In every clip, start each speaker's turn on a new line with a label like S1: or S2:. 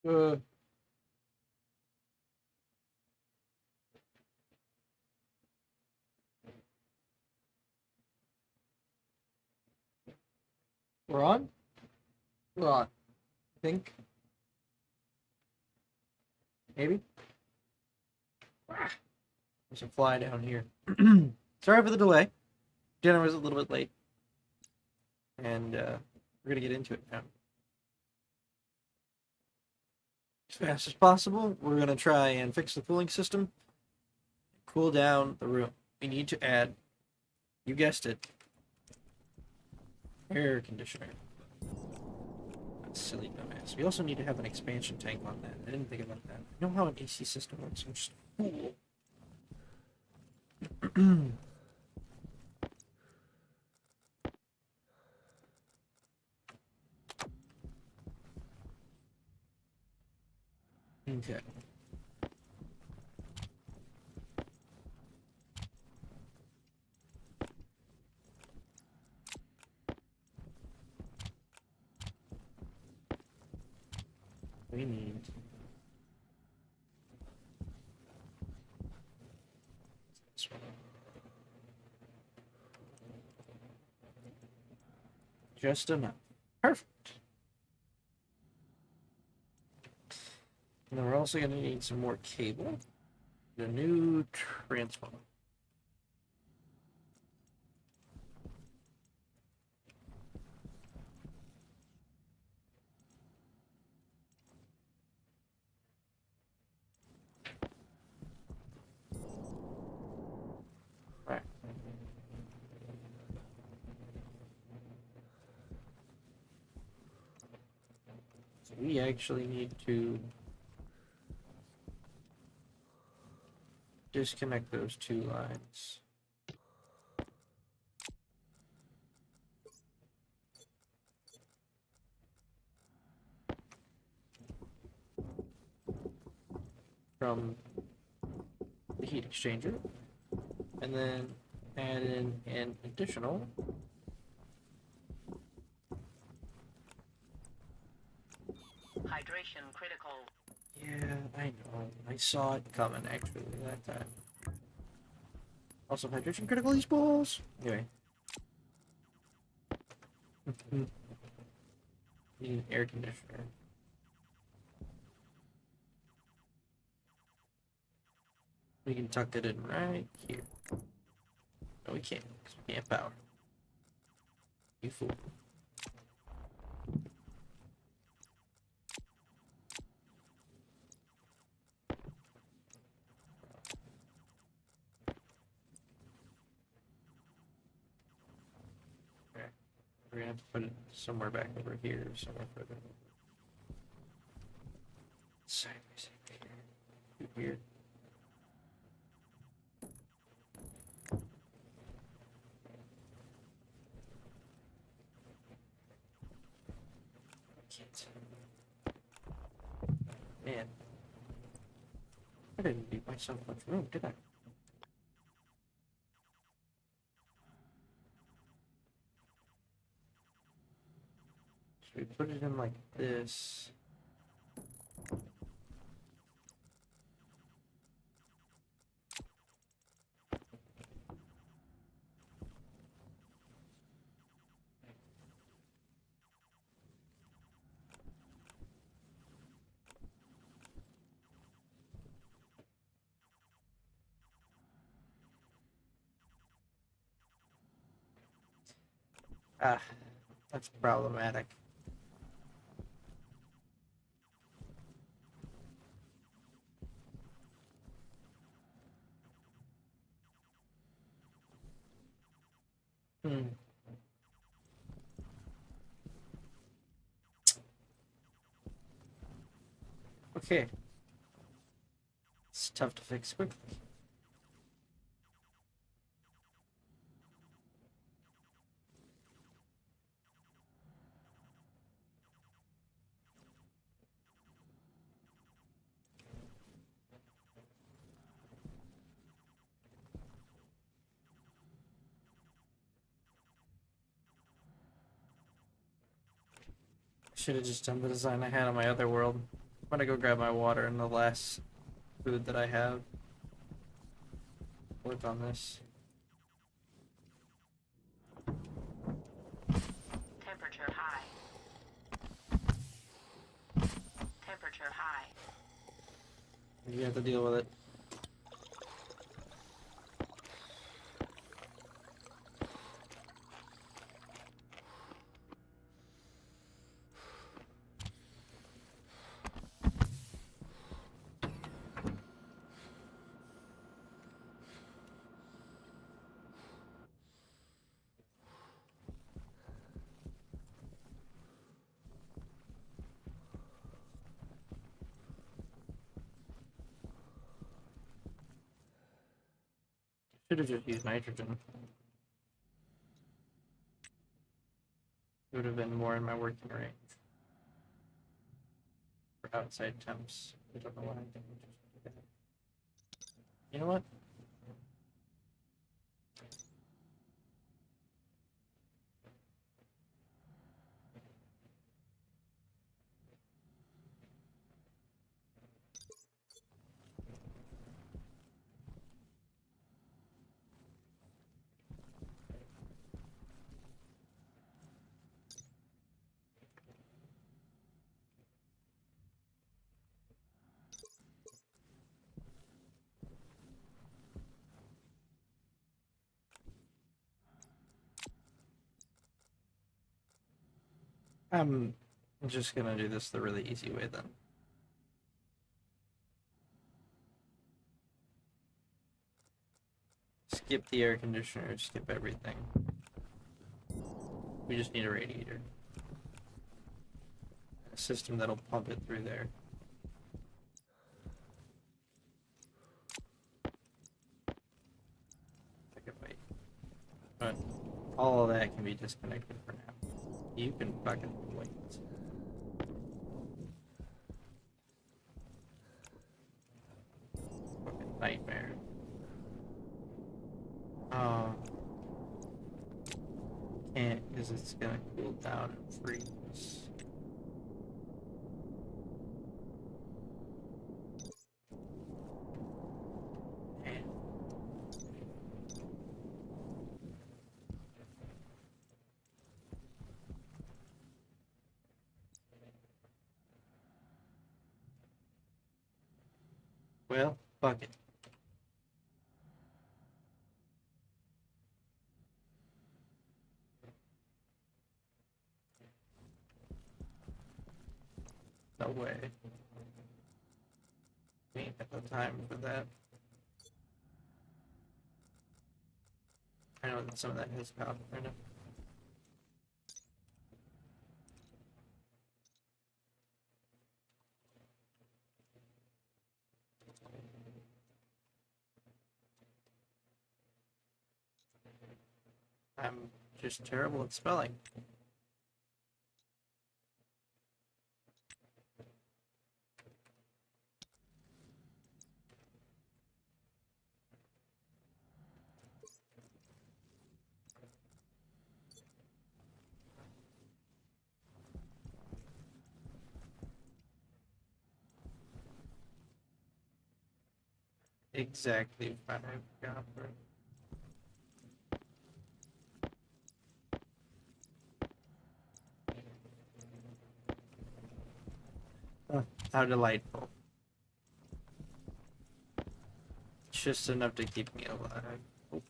S1: Uh, we're on? We're on. I think. Maybe? Ah, there's a fly down here. Sorry for the delay. Dinner was a little bit late. And we're going to get into it now. As fast as possible, we're going to try and fix the cooling system. Cool down the room. We need to add, you guessed it, air conditioner. That's silly dumbass. We also need to have an expansion tank on that. I didn't think about that. I know how an AC system works. I'm just a fool. Okay. We need this one. Just enough. Perfect. And then we're also going to need some more cable. The new transformer. Right. So we actually need to disconnect those two lines. From the heat exchanger, and then add in an additional
S2: hydration critical.
S1: Yeah, I know. I saw it coming actually that time. Also, hydration critical these balls. Anyway. Need an air conditioner. We can tuck it in right here. No, we can't, because we can't power. You fool. Okay. We're gonna have to put it somewhere back over here, somewhere further over. Sideways over here. Too weird. Can't. Man. I didn't leave myself much room, did I? So we put it in like this. Ah, that's problematic. Hmm. Okay. It's tough to fix quickly. Should have just done the design I had on my other world. I'm gonna go grab my water and the last food that I have. Work on this.
S2: Temperature high. Temperature high.
S1: You have to deal with it. Should have just used nitrogen. It would have been more in my working range. For outside temps. I don't know why I didn't just do that. You know what? I'm just gonna do this the really easy way then. Skip the air conditioner, skip everything. We just need a radiator. A system that'll pump it through there. I can wait. But all of that can be disconnected for now. You can fucking wait. Fucking nightmare. Oh. Can't, because it's gonna cool down and freeze. Man. Well, fuck it. No way. We ain't got the time for that. I know that some of that has copper in it. I'm just terrible at spelling. Exactly 5 copper. Oh, how delightful. It's just enough to keep me alive. Oh.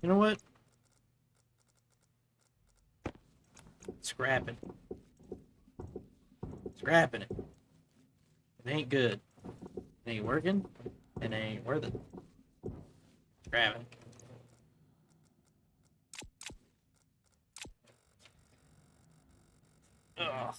S1: You know what? Scrap it. Scrapping it. It ain't good. It ain't working. And it ain't worth it. Scrap it. Ugh.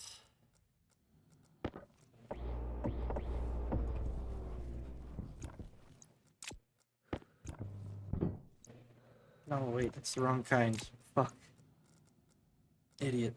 S1: No, wait, that's the wrong kind. Fuck. Idiot.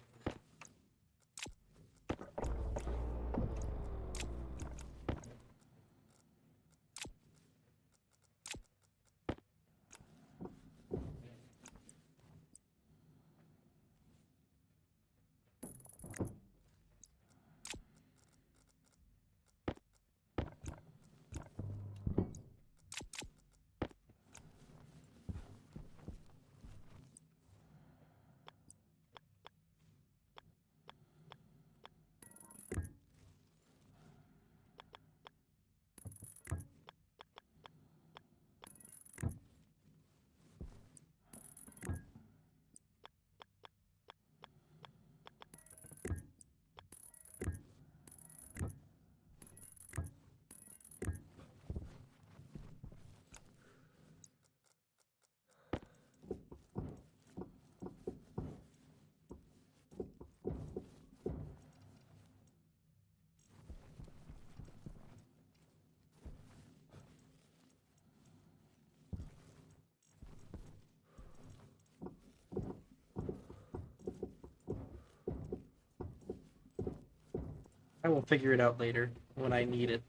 S1: I will figure it out later when I need it.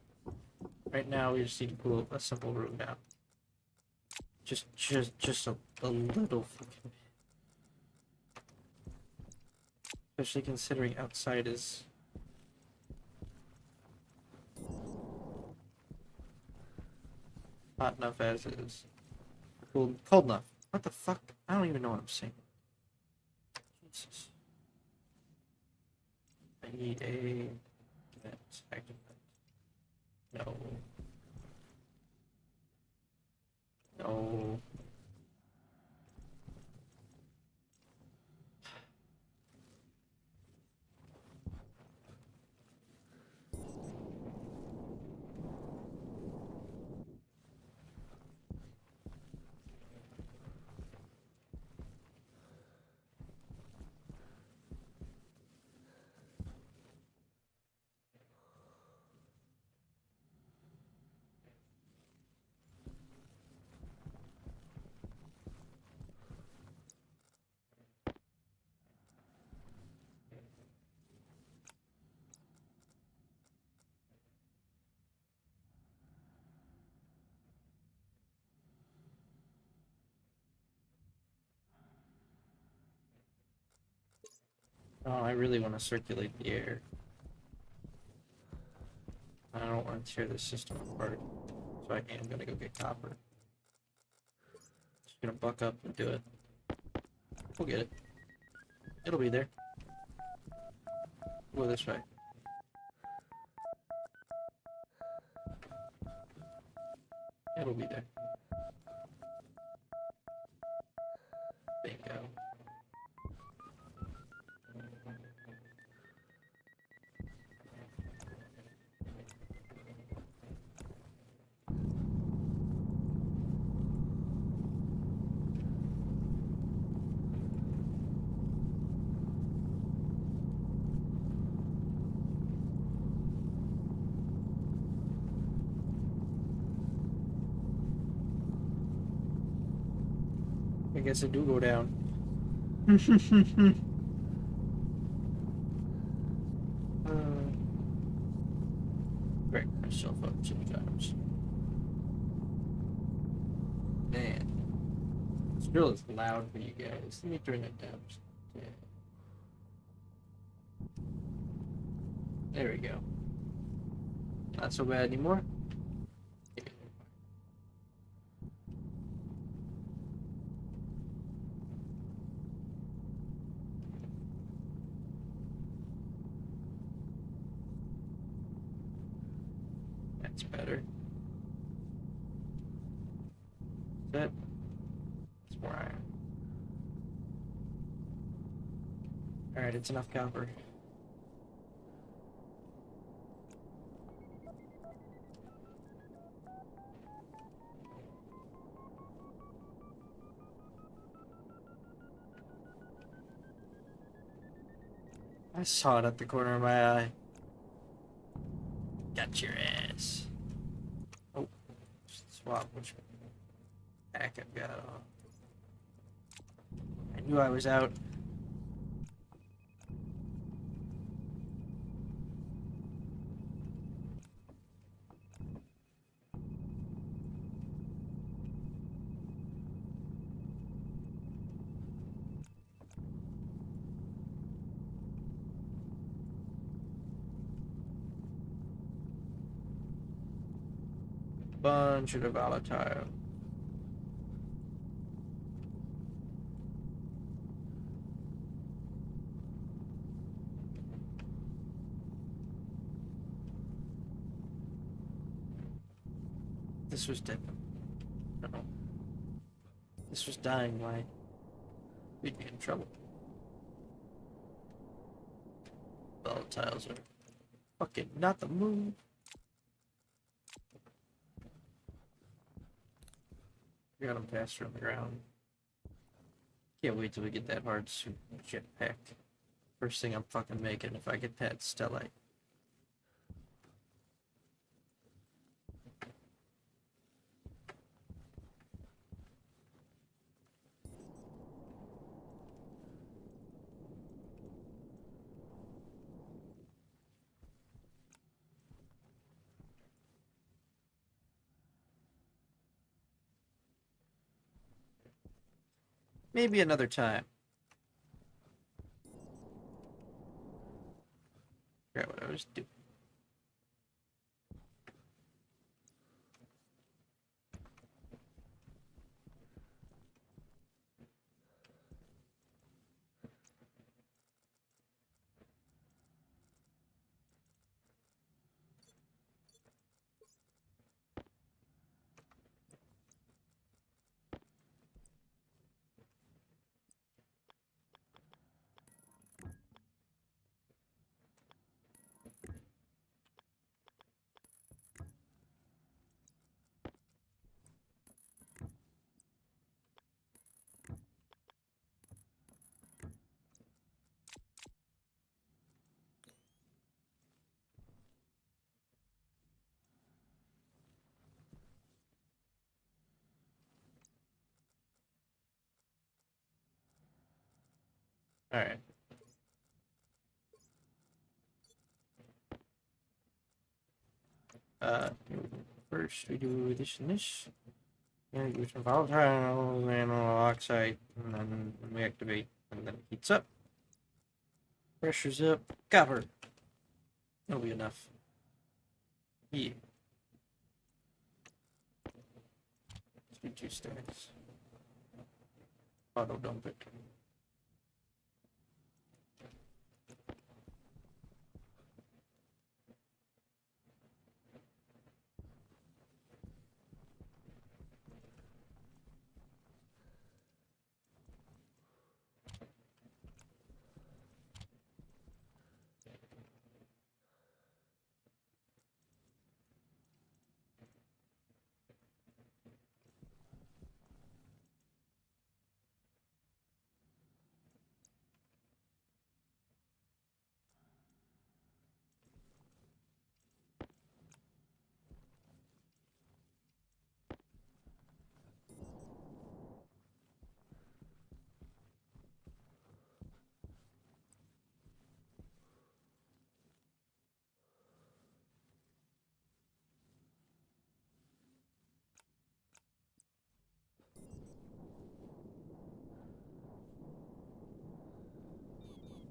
S1: Right now, we just need to pull a simple room down. Just a little fucking. Especially considering outside is hot enough as is. Cold enough. What the fuck? I don't even know what I'm saying. Jesus. I need a active. No. No. Oh, I really want to circulate the air. I don't want to tear this system apart. So I am gonna go get copper. Just gonna buck up and do it. We'll get it. It'll be there. Go this way. It'll be there. Bingo. I guess I do go down. Break myself up sometimes. Man. This drill is loud for you guys. Let me turn it down. Yeah. There we go. Not so bad anymore. That's better. That. It's more iron. Alright, it's enough copper. I saw it at the corner of my eye. Got your ass. Oh, swap which pack I've got on. I knew I was out. Bunch of volatile. This was dead. No. This was dying, why? We'd be in trouble. Volatiles are fucking not the move. We got them faster on the ground. Can't wait till we get that hard suit jetpack. First thing I'm fucking making if I get that Stellite. Maybe another time. Forgot what I was doing. Alright. First we do this and this. And use some volatiles and oxide, and then we activate, and then it heats up. Pressure's up. Copper. That'll be enough. Yeah. Let's do 2 stacks. Auto dump it.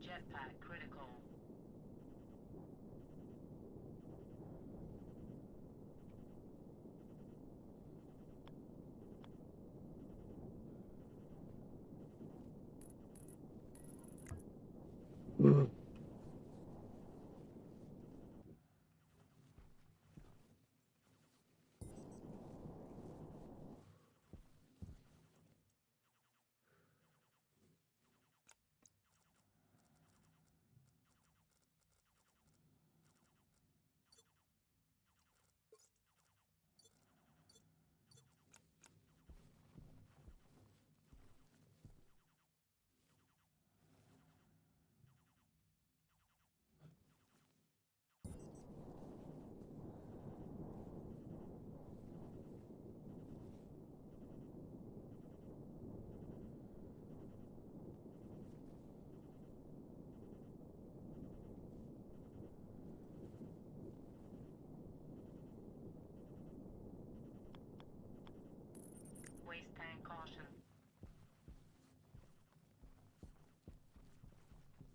S2: Jetpack critical.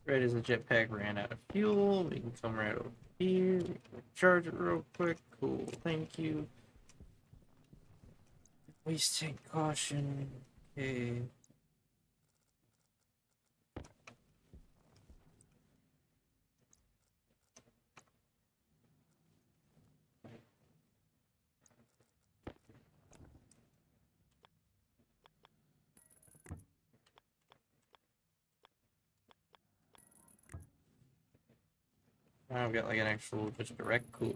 S1: Right as the jetpack ran out of fuel, we can come right over here. We can recharge it real quick. Cool, thank you. Wasting caution. Okay. Now I've got like an actual just direct cooler.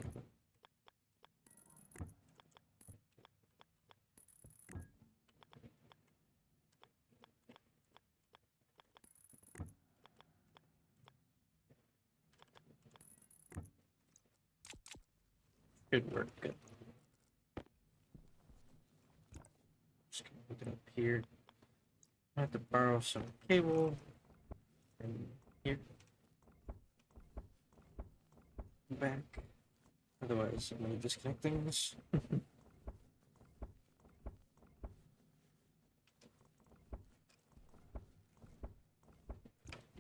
S1: Good work, good. Just gonna put it up here. I have to borrow some cable from here. Back. Otherwise, I'm gonna disconnect things.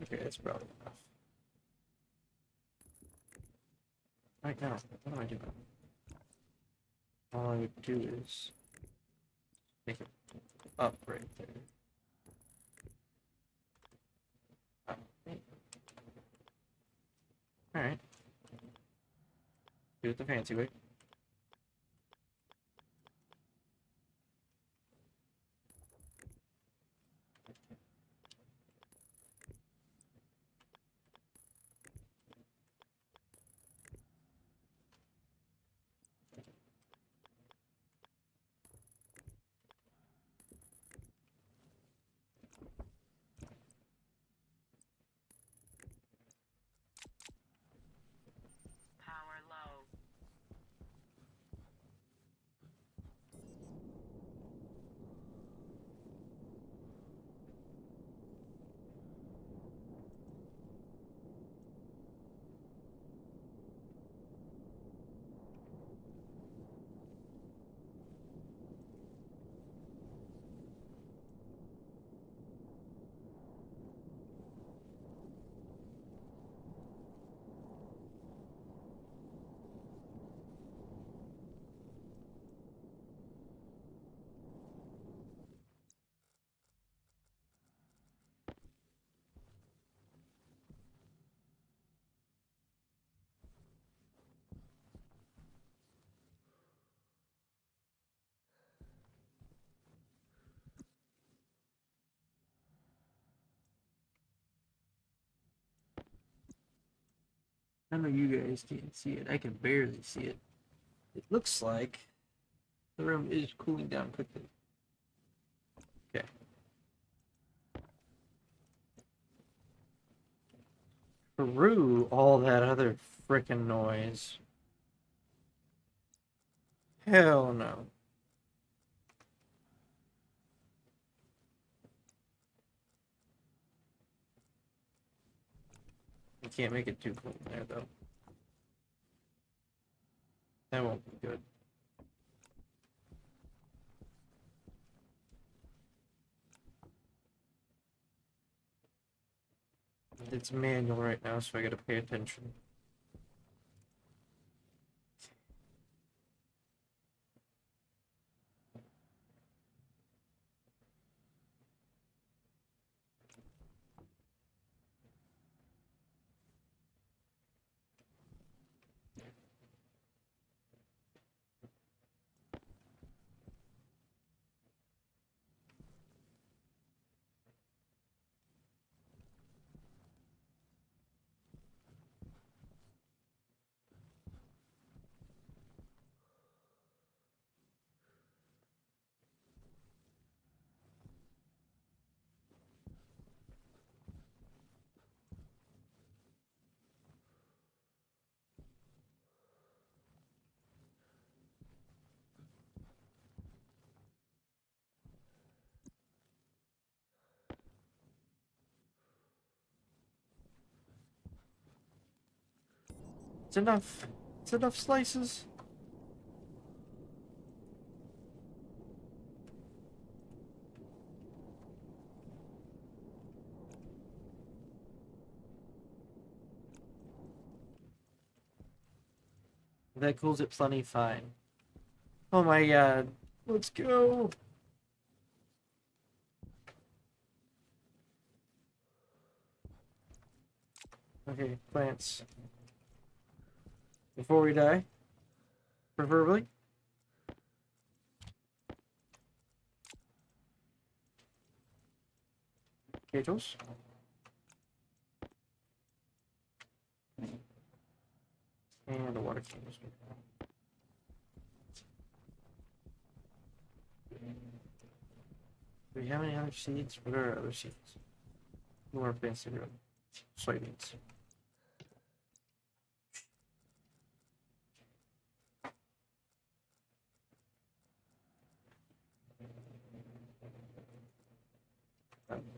S1: Okay, that's probably enough. Right now, what am I doing? All I would do is make it up right there. Alright. Do it the fancy way.
S2: Power low.
S1: I know you guys can't see it. I can barely see it. It looks like the room is cooling down quickly. Okay. Screw all that other frickin' noise. Hell no. You can't make it too cool in there, though. That won't be good. It's manual right now, so I gotta pay attention. It's enough. It's enough slices. That cools it plenty fine. Oh my god. Let's go. Okay, plants. Before we die, preferably. Cages. And a water canister. Do we have any other seeds? What are our other seeds? More fancy room. Soybeans.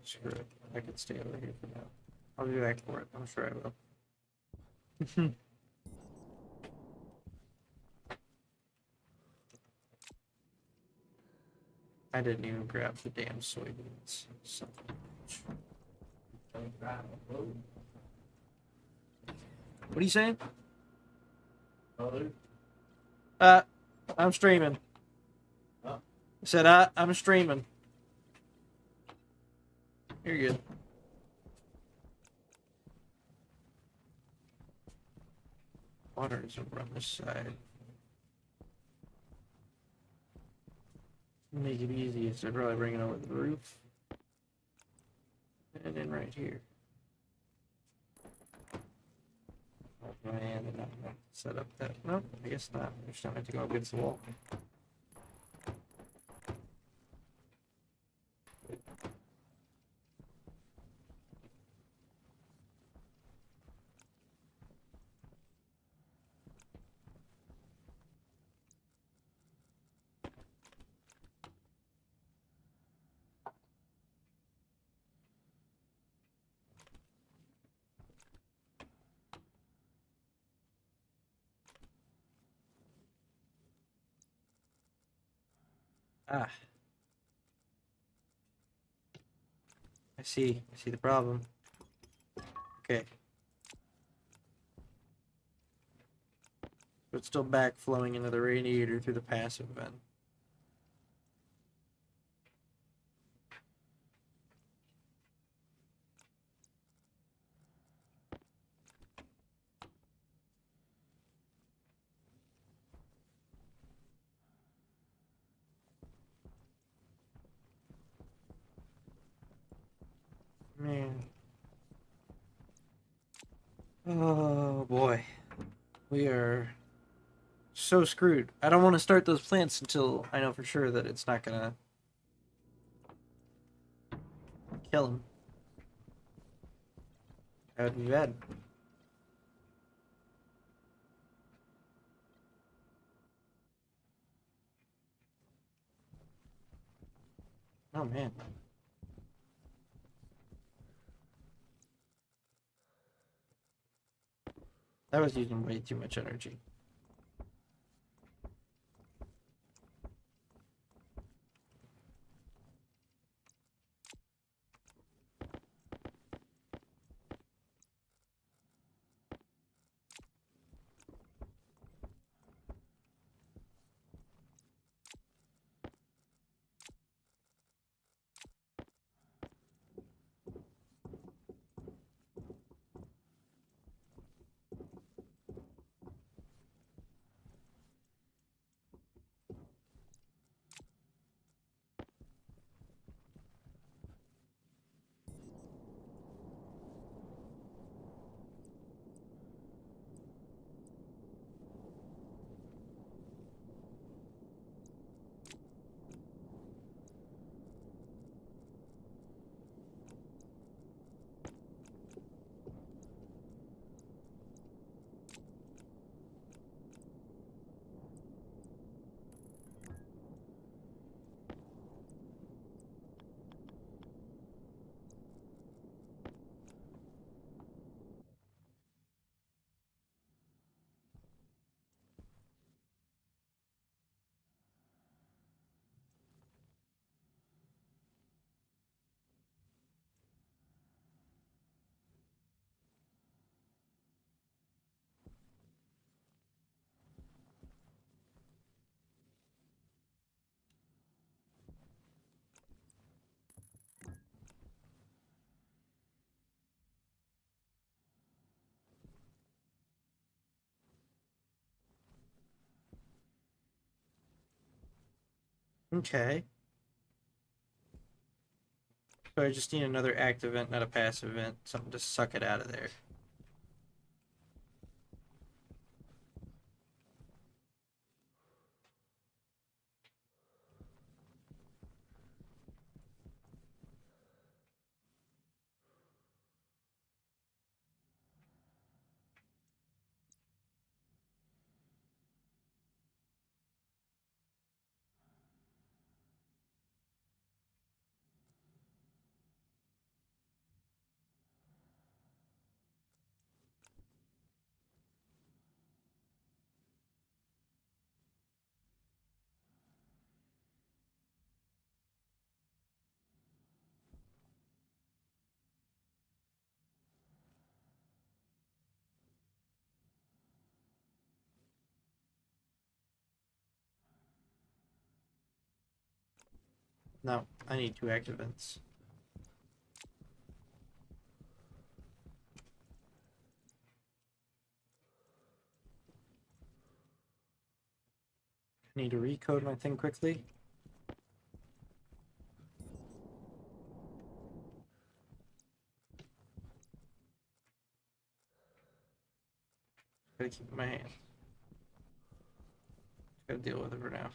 S1: Screw it. I could stay over here for now. I'll be back for it. I'm sure I will. I didn't even grab the damn soybeans. So. What are you saying? I'm streaming. I said I'm streaming. You're good. Water is over on this side. Make it easy, so I'd probably bring it over the roof. And then right here. Oh man, I'm not gonna set up that. No, I guess not. I just don't have to go against the wall. Ah. I see. I see the problem. Okay. But it's still backflowing into the radiator through the passive vent. Man. Oh boy. We are so screwed. I don't want to start those plants until I know for sure that it's not gonna kill them. That would be bad. Oh man. That was using way too much energy. Okay. So I just need another active event, not a passive event. Something to suck it out of there. No, I need two active events. I need to recode my thing quickly. Gotta keep it in my hand. Gotta deal with it for now.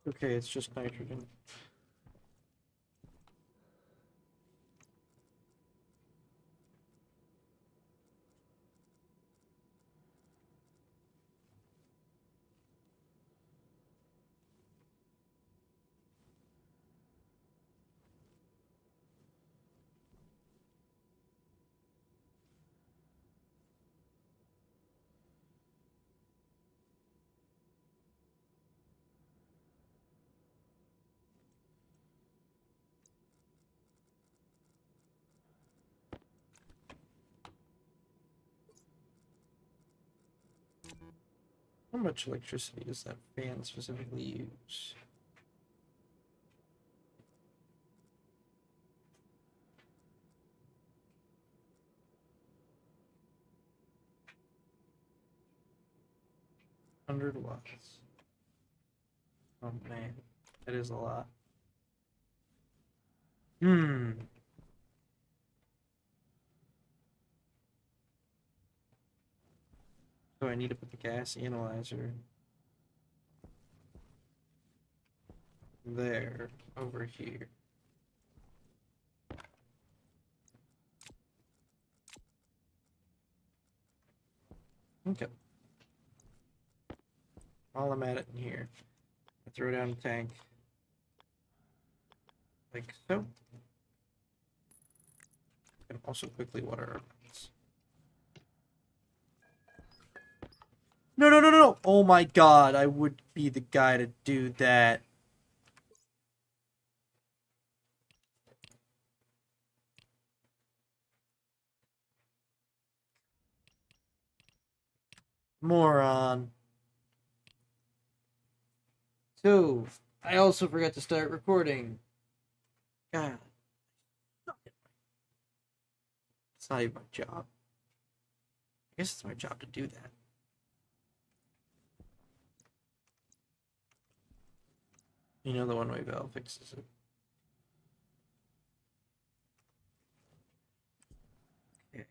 S1: Okay, it's just nitrogen. How much electricity does that fan specifically use? $100 watts. Oh man, that is a lot. Hmm. So I need to put the gas analyzer there, over here. Okay. While I'm at it in here, I throw down the tank. Like so. And also quickly water our plants. No, no, no, no, no! Oh my god, I would be the guy to do that. Moron. So, I also forgot to start recording. God. It's not even my job. I guess it's my job to do that. You know, the one-way valve fixes it. Okay.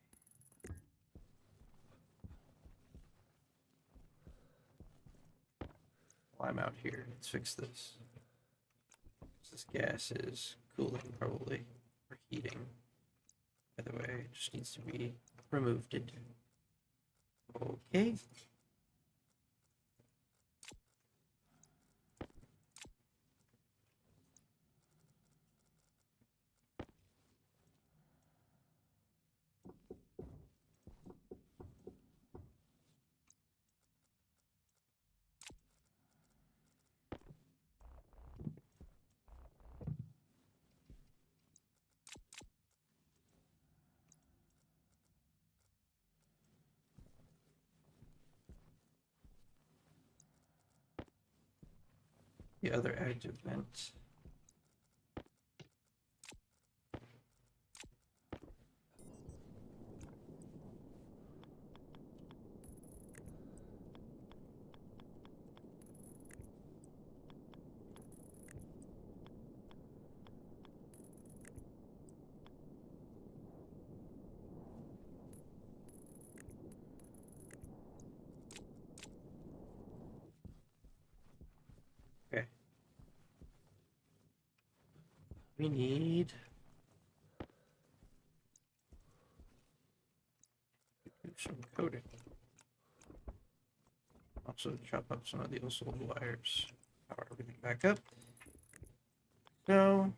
S1: While I'm out here, let's fix this. This gas is cooling, probably, or heating. By the way, it just needs to be removed. Okay. The other active vent. Okay. We need some coating. Also chop up some of the old wires. Power everything back up. So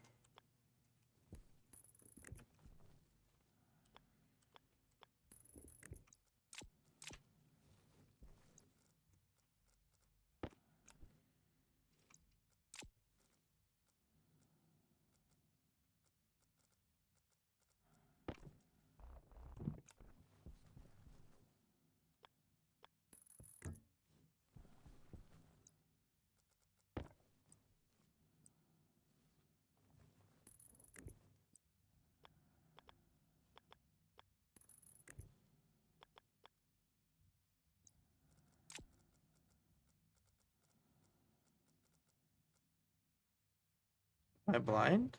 S1: am I blind?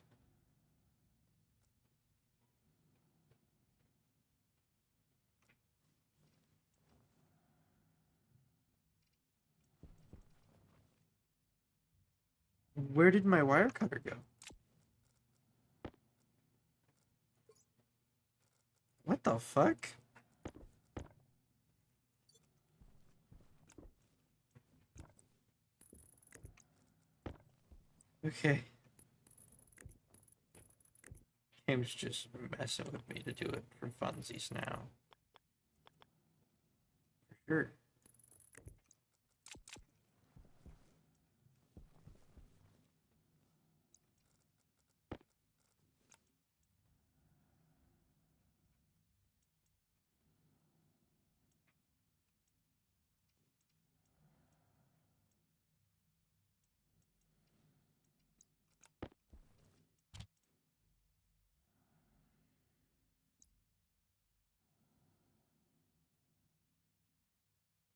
S1: Where did my wire cutter go? What the fuck? Okay. Game's just messing with me to do it for funsies now. For sure.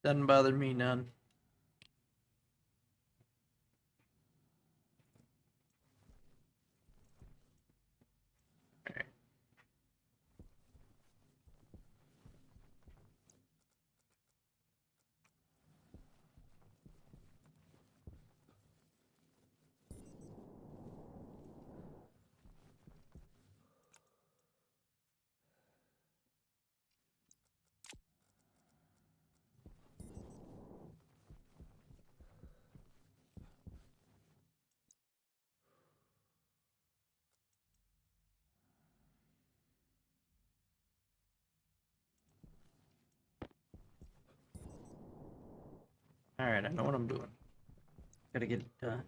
S1: Doesn't bother me none. Alright. Alright, I know what I'm doing. Gotta get it done.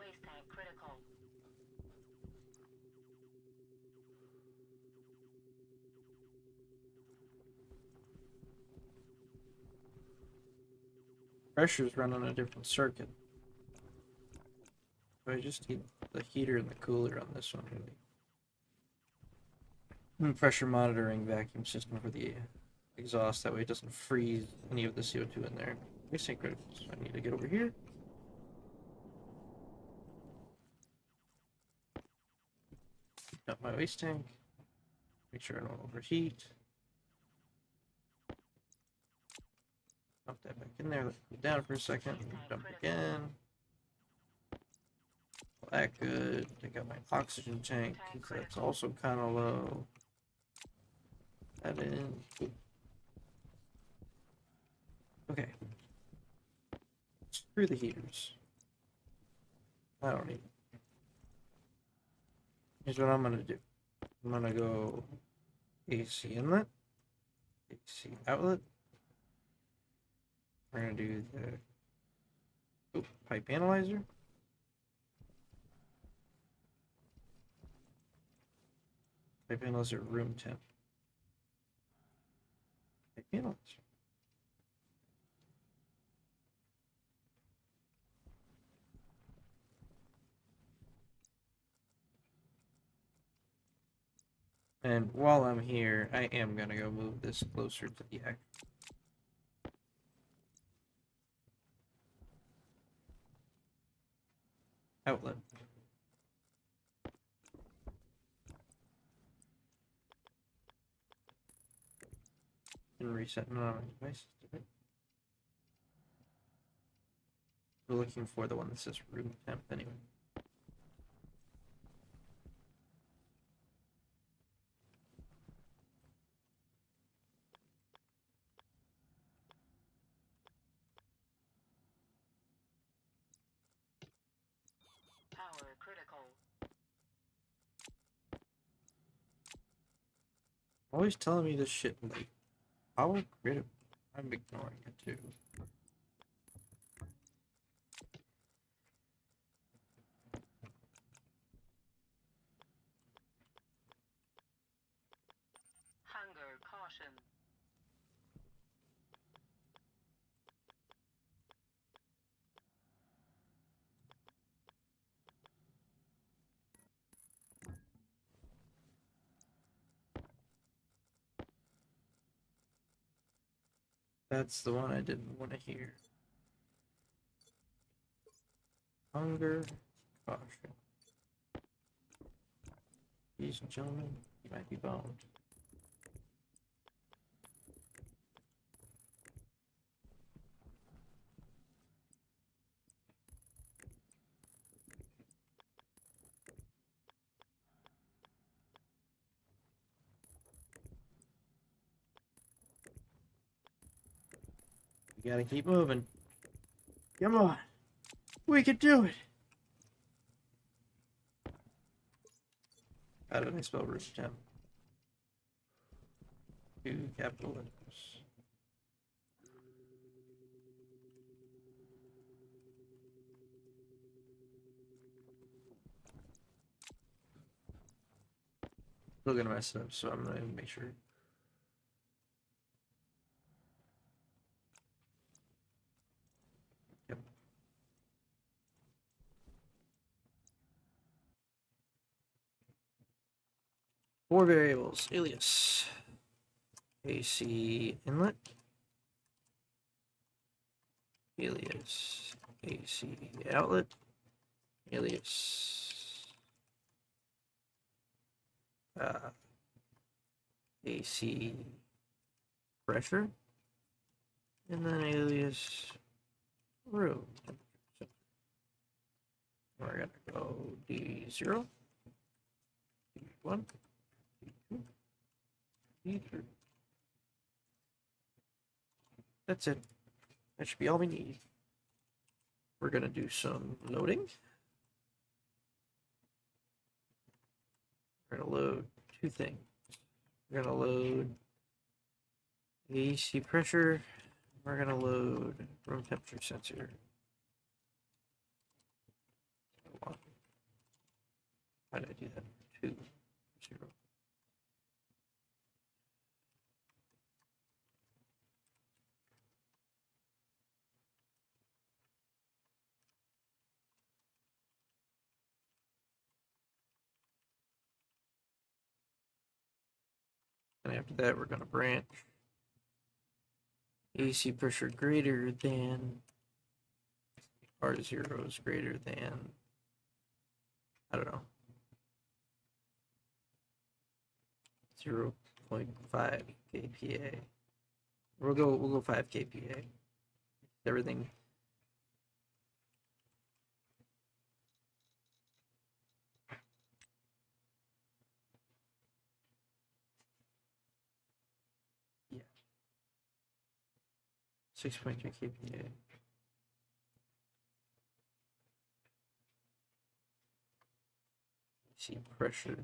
S2: Waste tank critical.
S1: Pressures run on a different circuit. So I just need the heater and the cooler on this one, really. And pressure monitoring vacuum system for the exhaust. That way it doesn't freeze any of the CO2 in there. Waste tank critical. So I need to get over here. Up my waste tank. Make sure I don't overheat. Dump that back in there. Let it cool down for a second. Dump again. All that good. Take out my oxygen tank. That's also kind of low. That in. Cool. Okay. Screw the heaters. I don't need it. Here's what I'm gonna do. I'm gonna go AC inlet, AC outlet. We're gonna do the pipe analyzer. Pipe analyzer room temp. Pipe analyzer. And while I'm here, I am gonna go move this closer to the outlet. And reset none of my devices. We're looking for the one that says room temp anyway.
S2: Power critical.
S1: Always telling me this shit late. Power critical. I'm ignoring it too.
S2: Hunger caution.
S1: That's the one I didn't want to hear. Hunger, caution. Ladies and gentlemen, you might be boned. You gotta keep moving. Come on. We can do it. How did I spell room temp? Two capital letters. Still gonna mess it up, so I'm gonna make sure. Yep. Four variables. Alias. AC inlet. Alias. AC outlet. Alias. AC pressure. And then alias room. We're gonna go D0, D1, D2, D3. That's it. That should be all we need. We're gonna do some loading. We're gonna load two things. We're gonna load AC pressure. We're gonna load room temperature sensor. Why did I do that? 2, 0. And after that, we're going to branch AC pressure greater than R0 is greater than, I don't know, 0.5 kPa. We'll go 5 kPa. Everything. Yeah. 6.3 kPa. See pressure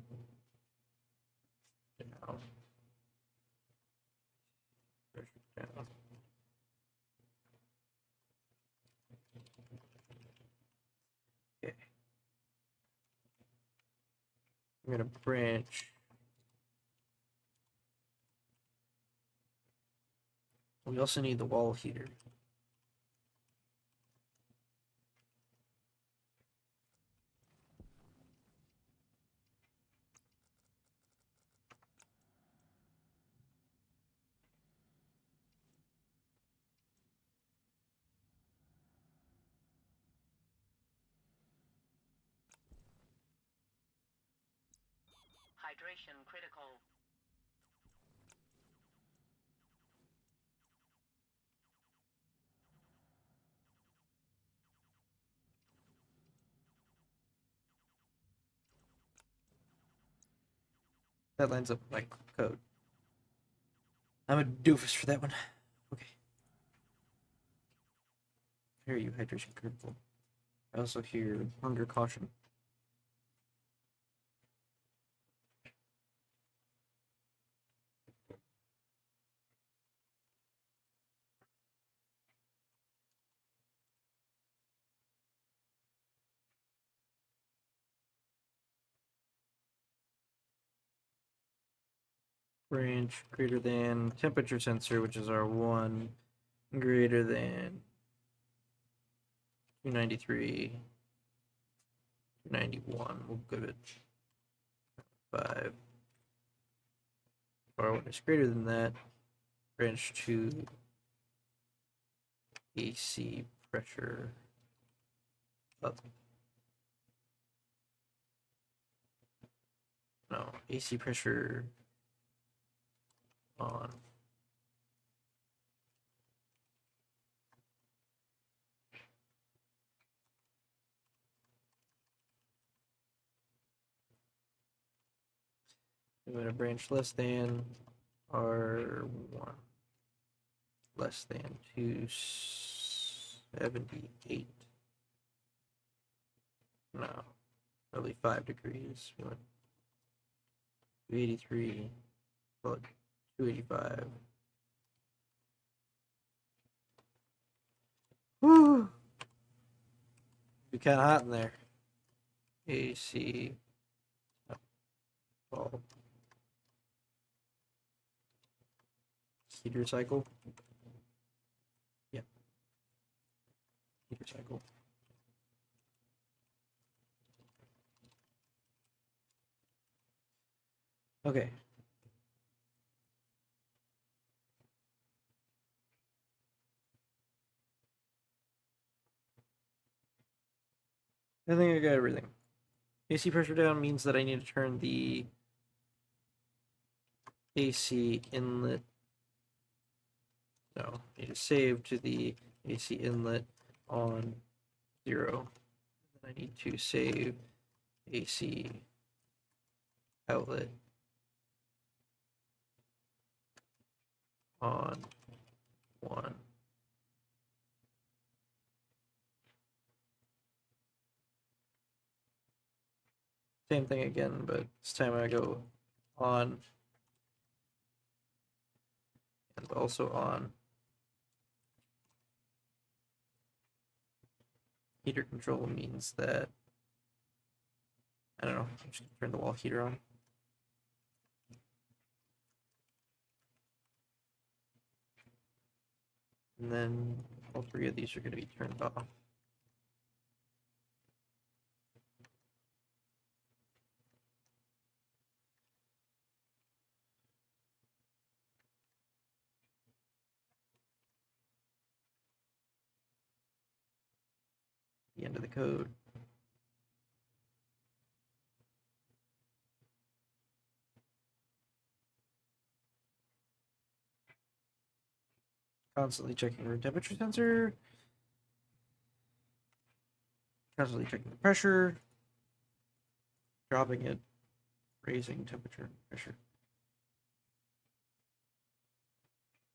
S1: down. Pressure down. Okay. I'm gonna branch. We also need the wall heater.
S2: Hydration critical.
S1: That lines up with my code. I'm a doofus for that one. Okay. Here you, hydration critical. I also hear hunger caution. Branch greater than temperature sensor, which is our 1, greater than 293, 291. We'll give it 5. Or when it's greater than that, branch to AC pressure up. No, AC pressure on. I'm going to branch less than R1, less than 278. No, only 5 degrees. We went 283, look, 285. Woo! Be kind of hot in there. AC. Bulb. Heater cycle. Yep. Heater cycle. Okay. I think I got everything. AC pressure down means that I need to turn the AC inlet. No, I need to save to the AC inlet on 0. And I need to save AC outlet on 1. Same thing again, but this time I go on and also on. Heater control means that I don't know. I'm just gonna turn the wall heater on. And then all three of these are going to be turned off. The end of the code. Constantly checking room temperature sensor. Constantly checking the pressure. Dropping it. Raising temperature and pressure.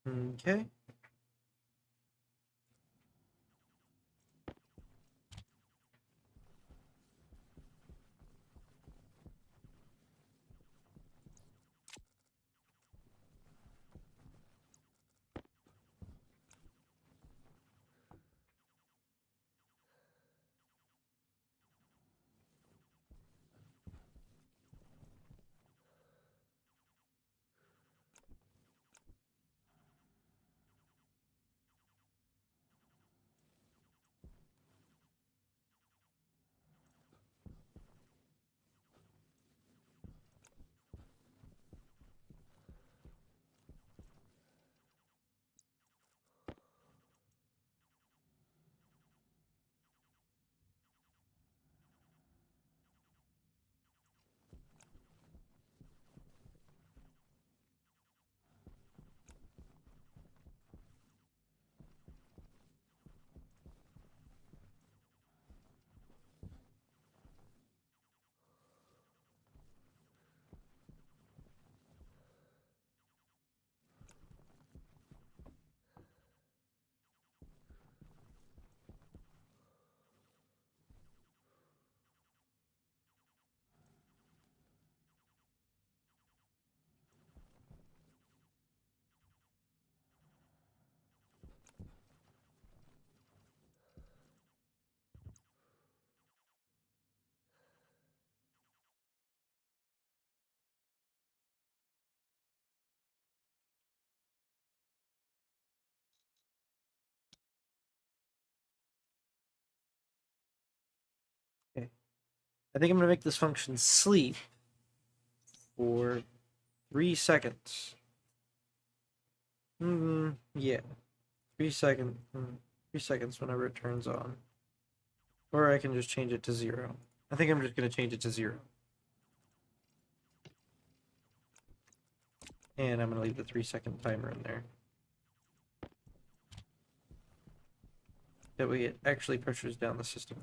S1: Okay. Okay. I think I'm going to make this function sleep for 3 seconds. Yeah. 3 seconds. 3 seconds whenever it turns on. Or I can just change it to 0. I think I'm just going to change it to 0. And I'm going to leave the 3-second timer in there. That way it actually pressures down the system.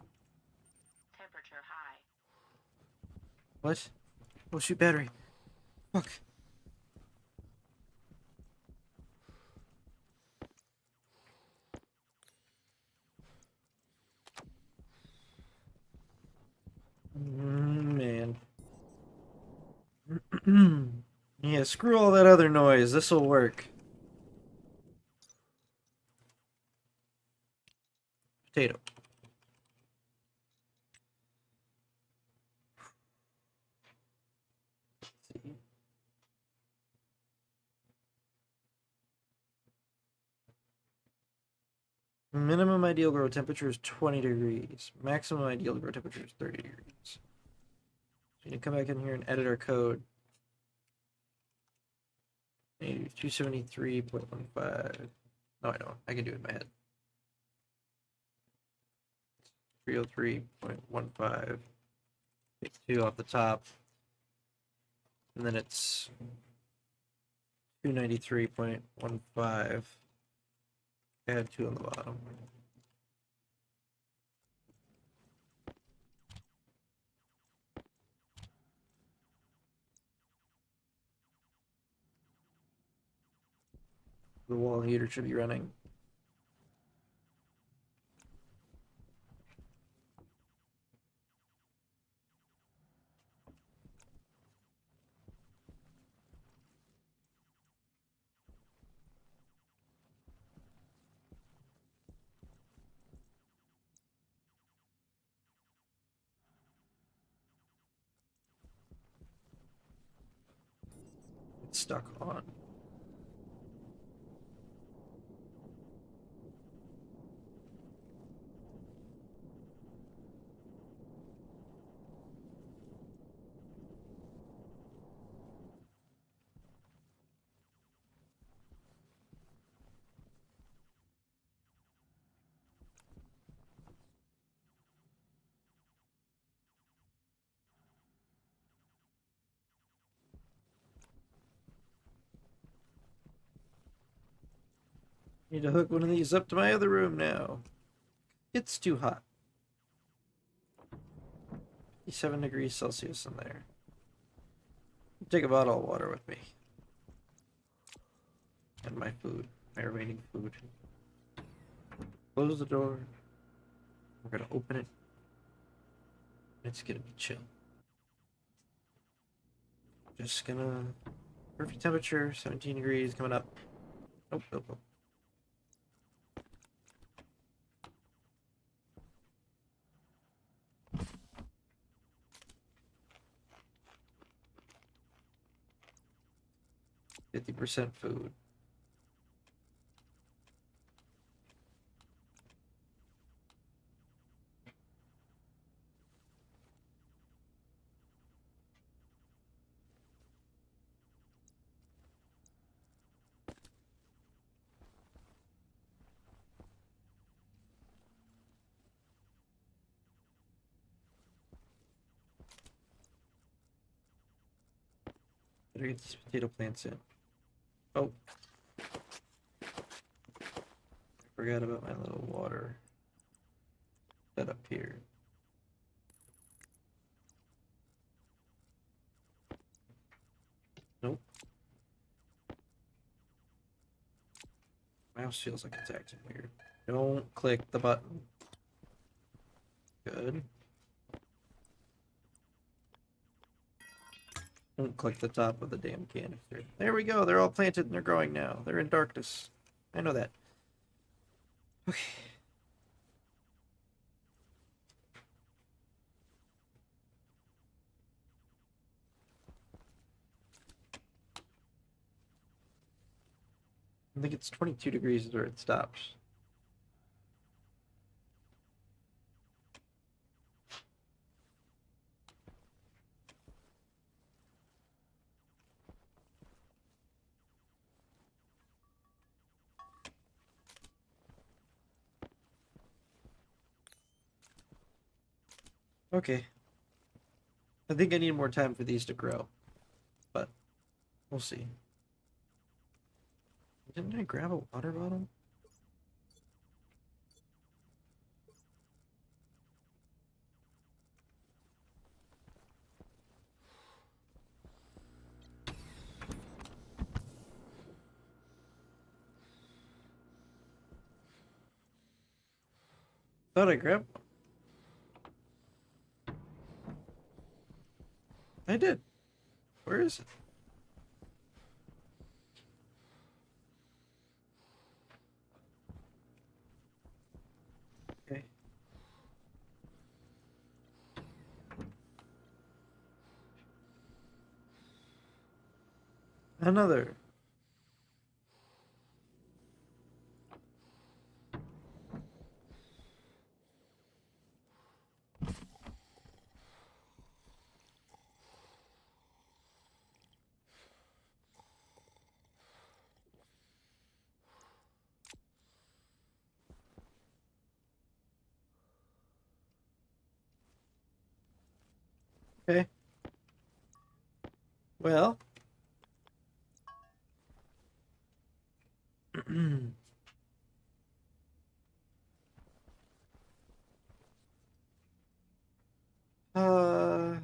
S2: Temperature high.
S1: What? Oh shoot, battery. Fuck. Man. Yeah, screw all that other noise. This'll work. Potato. Let's see. Minimum ideal grow temperature is 20 degrees. Maximum ideal grow temperature is 30 degrees. So we need to come back in here and edit our code. 273.15. No, I don't. I can do it in my head. 303.15. Take 2 off the top. And then it's 293.15. Add 2 on the bottom. The wall heater should be running. stuck on. Need to hook one of these up to my other room now. It's too hot. 57 degrees Celsius in there. Take a bottle of water with me. And my food. My remaining food. Close the door. We're gonna open it. It's gonna be chill. Just gonna... Perfect temperature, 17 degrees coming up. Oh, oh, oh. %50 food. Better get these potato plants in. Oh. I forgot about my little water set up here. Nope. Mouse feels like it's acting weird. Don't click the button. Good. Don't click the top of the damn canister. There we go. They're all planted and they're growing now. They're in darkness. I know that. Okay. I think it's 22 degrees is where it stops. Okay. I think I need more time for these to grow. But we'll see. Didn't I grab a water bottle? Thought I grabbed one. I did. Where is it? Okay. Another. Okay. Well. uh.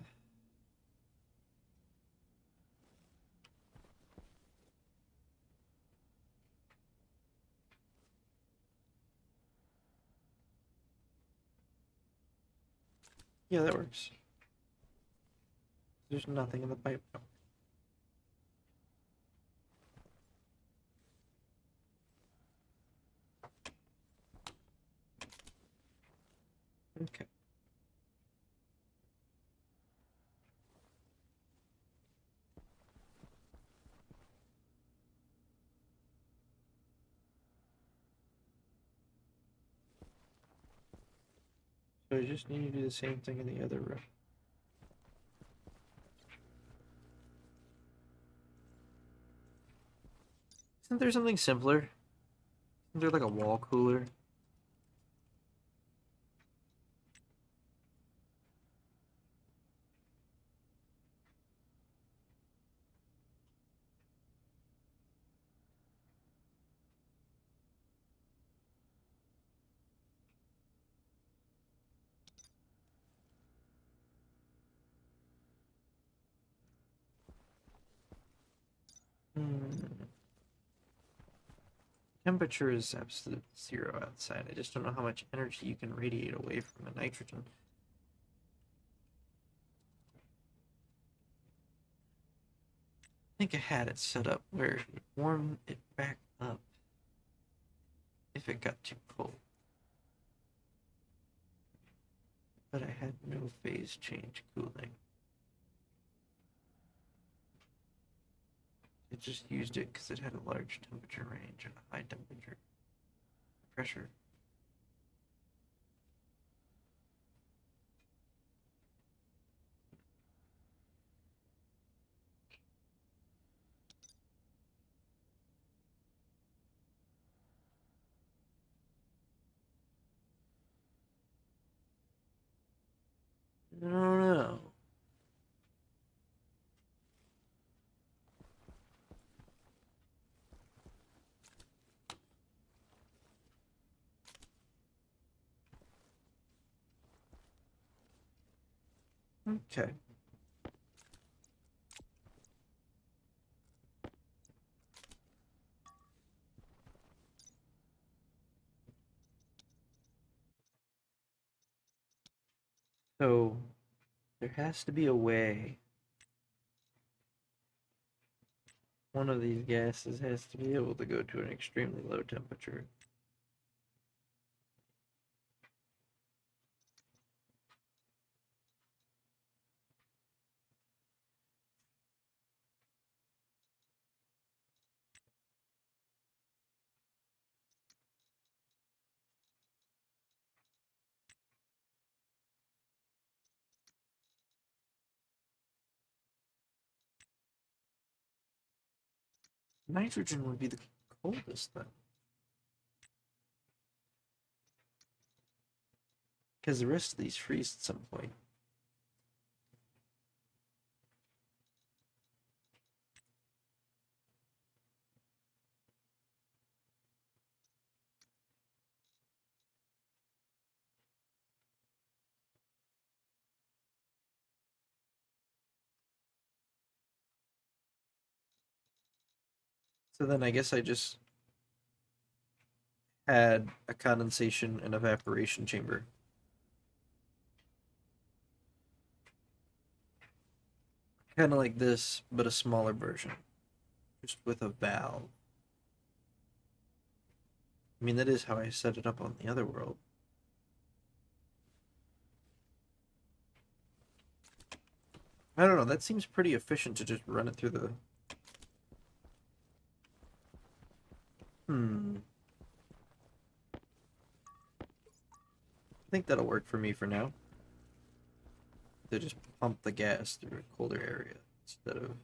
S1: Yeah, that works. There's nothing in the pipe. Okay. So I just need to do the same thing in the other room. Isn't there something simpler? Isn't there like a wall cooler? Hmm. Temperature is absolute zero outside. I just don't know how much energy you can radiate away from the nitrogen. I think I had it set up where it would warm it back up if it got too cold. But I had no phase change cooling. It just used it because it had a large temperature range and a high temperature pressure. I don't know. Okay. So there has to be a way. One of these gases has to be able to go to an extremely low temperature. Nitrogen would be the coldest then. Because the rest of these freeze at some point. So then I guess I just had a condensation and evaporation chamber. Kind of like this, but a smaller version. Just with a valve. I mean, that is how I set it up on the other world. I don't know, that seems pretty efficient to just run it through the... I think that'll work for me for now. To just pump the gas through a colder area instead of...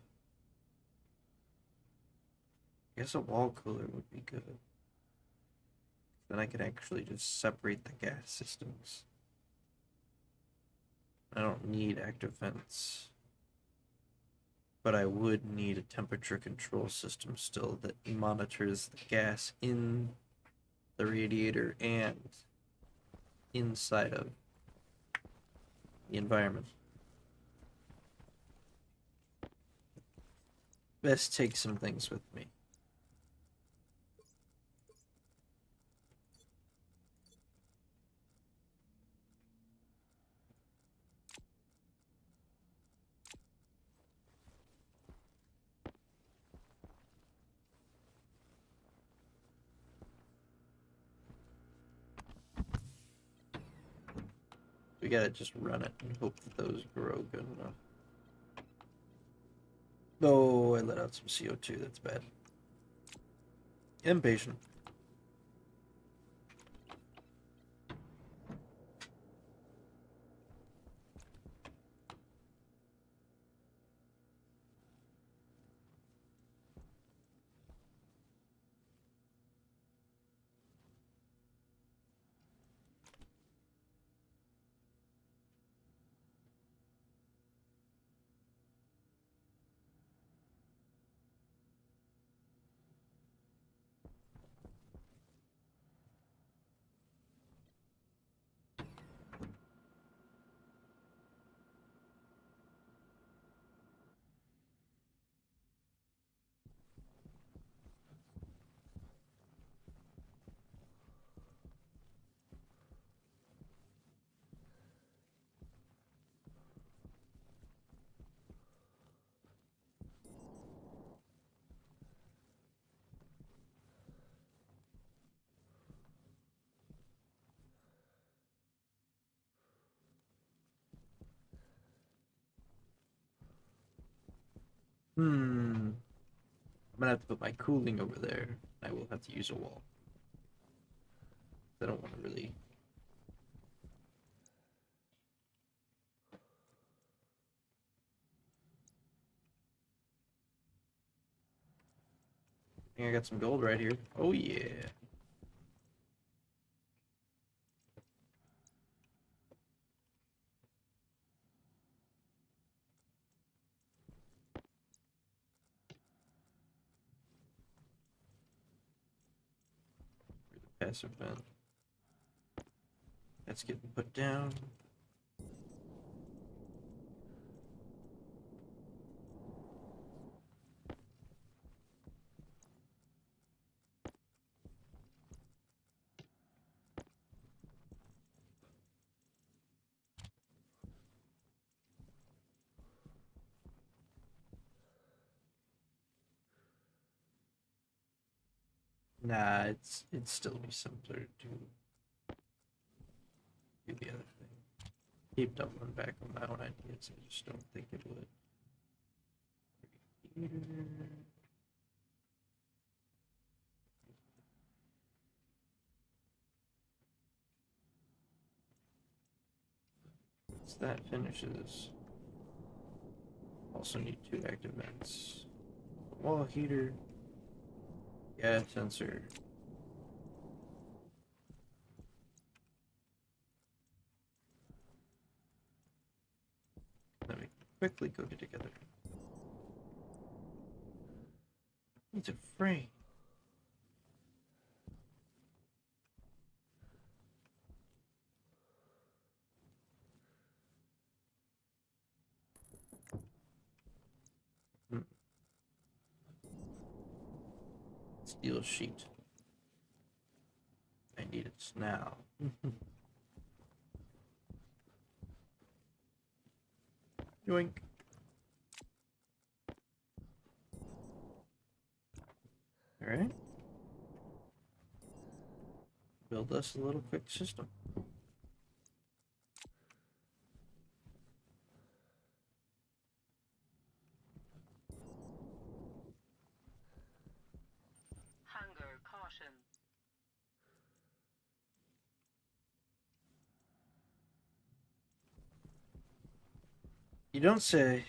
S1: I guess a wall cooler would be good. Then I could actually just separate the gas systems. I don't need active vents. But I would need a temperature control system still that monitors the gas in the radiator and inside of the environment. Best take some things with me. We gotta just run it and hope that those grow good enough. Oh, I let out some CO2. That's bad. Impatient. I'm gonna have to put my cooling over there. I will have to use a wall. I don't want to really. I think I got some gold right here. Oh yeah. Passive vent. That's getting put down. Nah, it'd still be simpler to do the other thing. Keep doubling back on my own ideas. I just don't think it would. Once that finishes, also need 2 active vents. Wall heater, gas sensor. Let me quickly cook it together. Needs a frame. Hmm. Steel sheet. I need it now. Yoink. Alright. Build us a little quick system.
S2: Hunger caution.
S1: You don't say.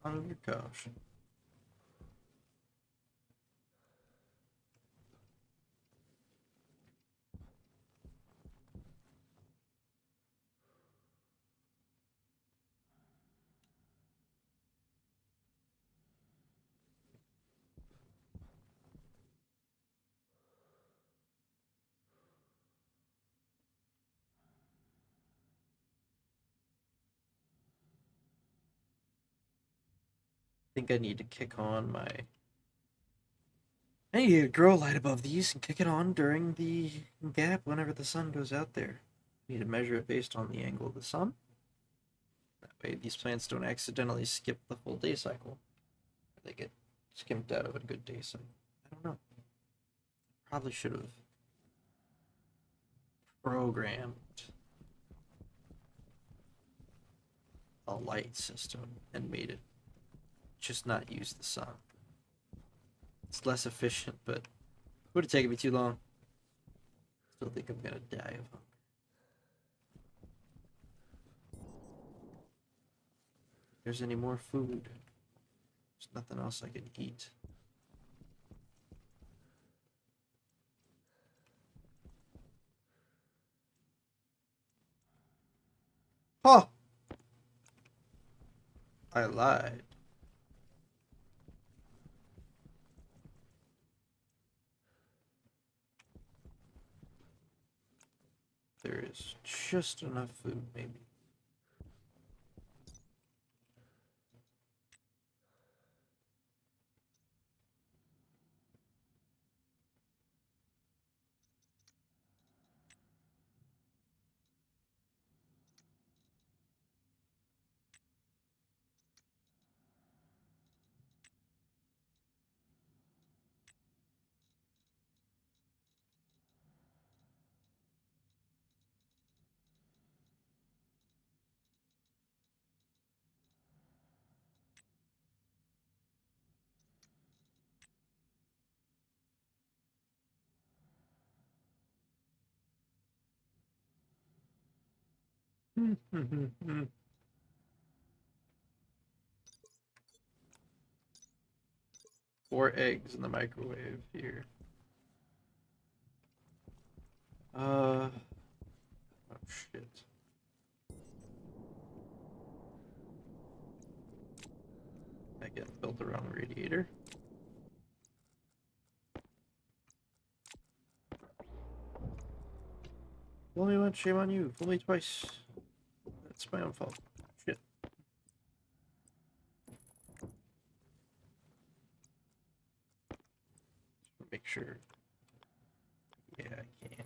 S1: Hunger caution. I think I need to kick on my. I need to grow a light above these and kick it on during the gap whenever the sun goes out there. I need to measure it based on the angle of the sun. That way these plants don't accidentally skip the full day cycle. They get skimped out of a good day cycle. I don't know. Probably should have programmed a light system and made it just not use the sun. It's less efficient, but it would have taken me too long. Still think I'm gonna die of hunger. If there's any more food, there's nothing else I can eat. Huh! I lied. There is just enough food, maybe. Four eggs in the microwave here. Oh shit. I get built the wrong radiator. Fool me once, shame on you. Fool me twice. That's my own fault. Shit. Make sure. Yeah, I can.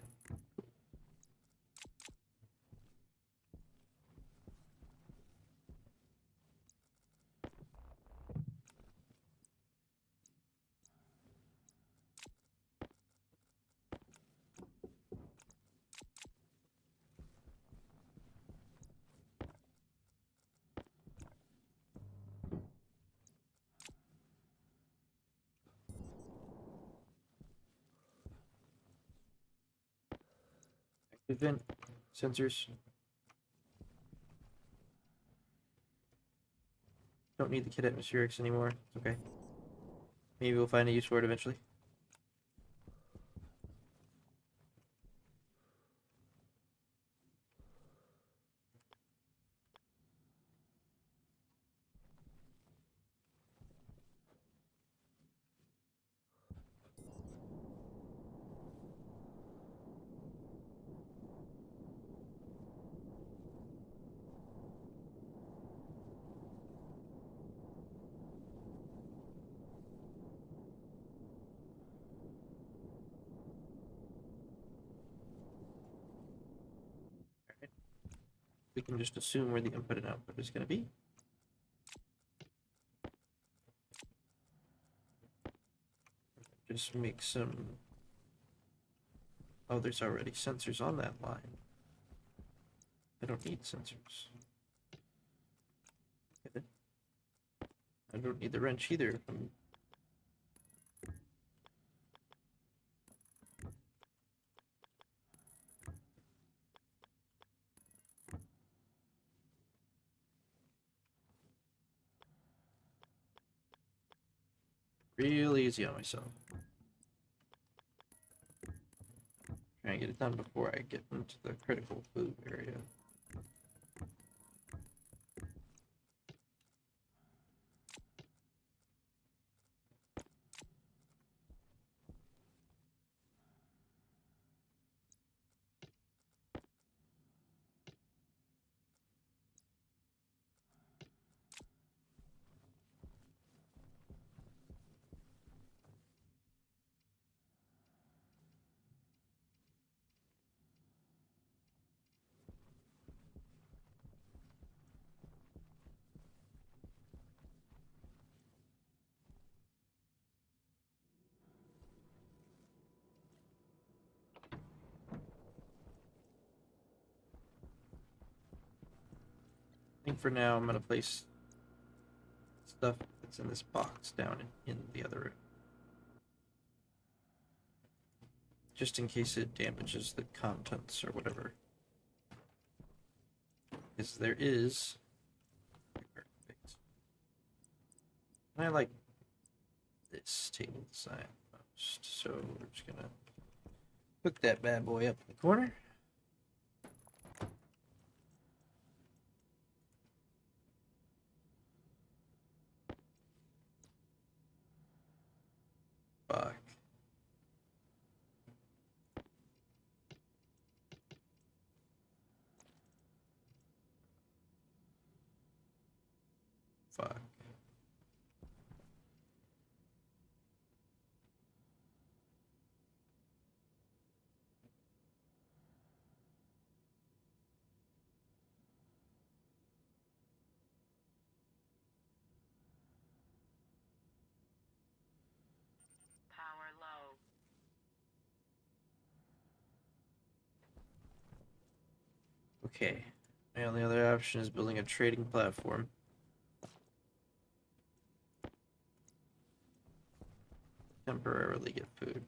S1: Active vent sensors. Don't need the kit atmospherics anymore. It's okay. Maybe we'll find a use for it eventually. We can just assume where the input and output is going to be. Just make some... Oh, there's already sensors on that line. I don't need sensors. Okay. I don't need the wrench either. Real easy on myself. Try and get it done before I get into the critical food area. I think for now I'm going to place stuff that's in this box down in the other room. Just in case it damages the contents or whatever. Because there is... I like this table design most, so we're just gonna hook that bad boy up in the corner. Fuck. Fuck.
S2: Power low.
S1: Okay. My only other option is building a trading platform. Temporarily get food.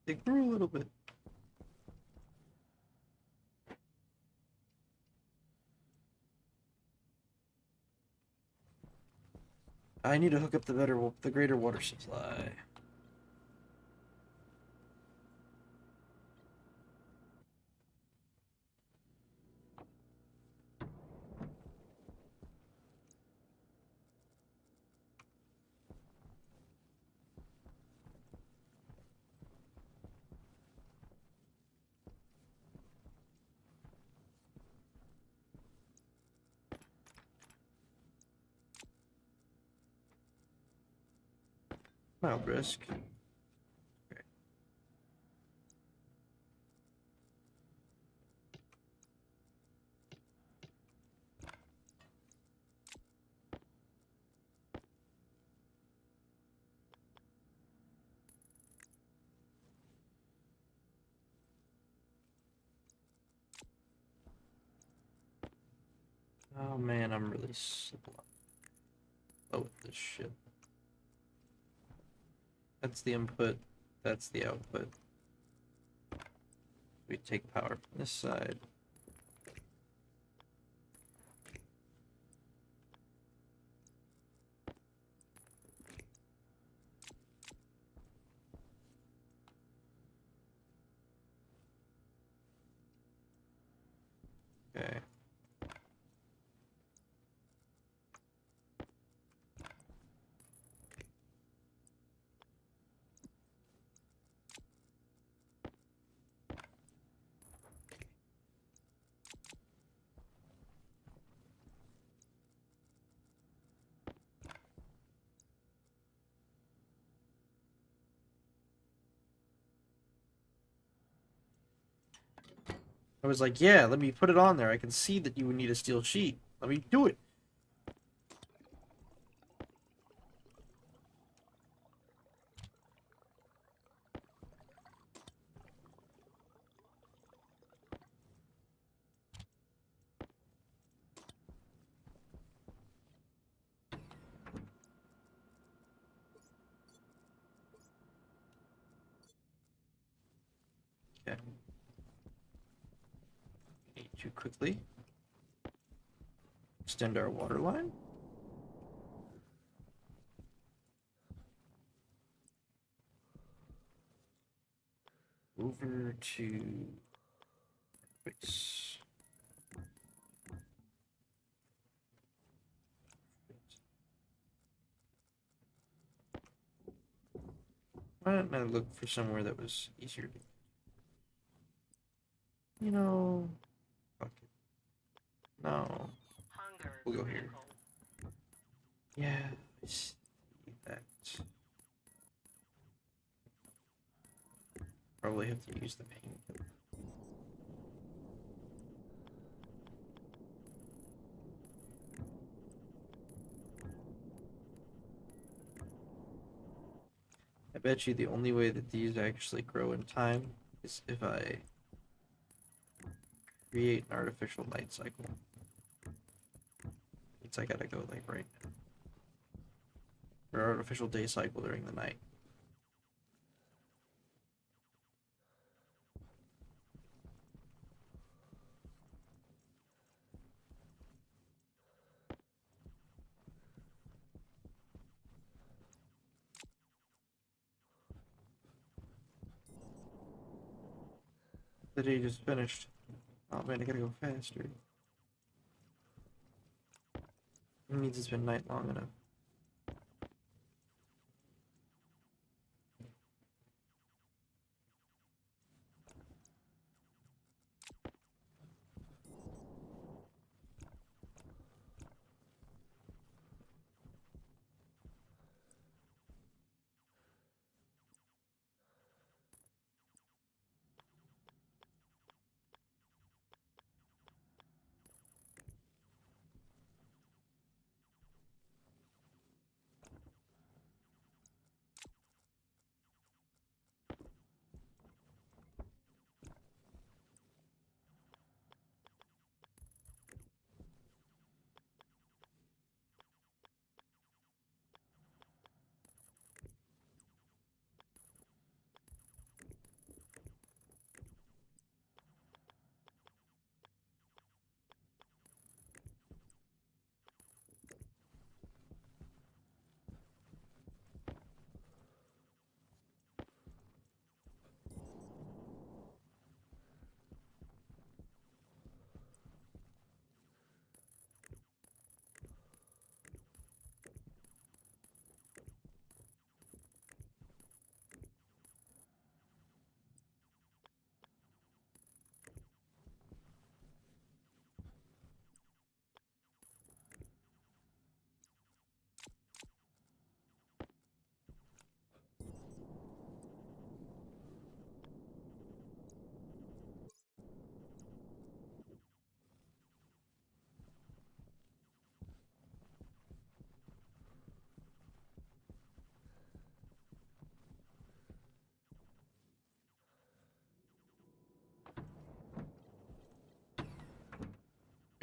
S1: They grew a little bit. I need to hook up the greater water supply. Mild risk. Okay. Oh man, I'm really slow with this shit. That's the input, that's the output. We take power from this side. Okay. I was like, yeah, let me put it on there. I can see that you would need a steel sheet. Let me do it. Okay. Need to quickly extend our water line. Over to base. Why didn't I look for somewhere that was easier to... You know... Fuck it. No.
S2: Hunger
S1: We'll go here.
S2: critical.
S1: Yeah, I see that. Probably have to use the paint. I bet you the only way that these actually grow in time is if I create an artificial night cycle. It's I gotta go like right now. Or artificial day cycle during the night. The day just finished. Oh man, I gotta go faster. It means it's been night long enough.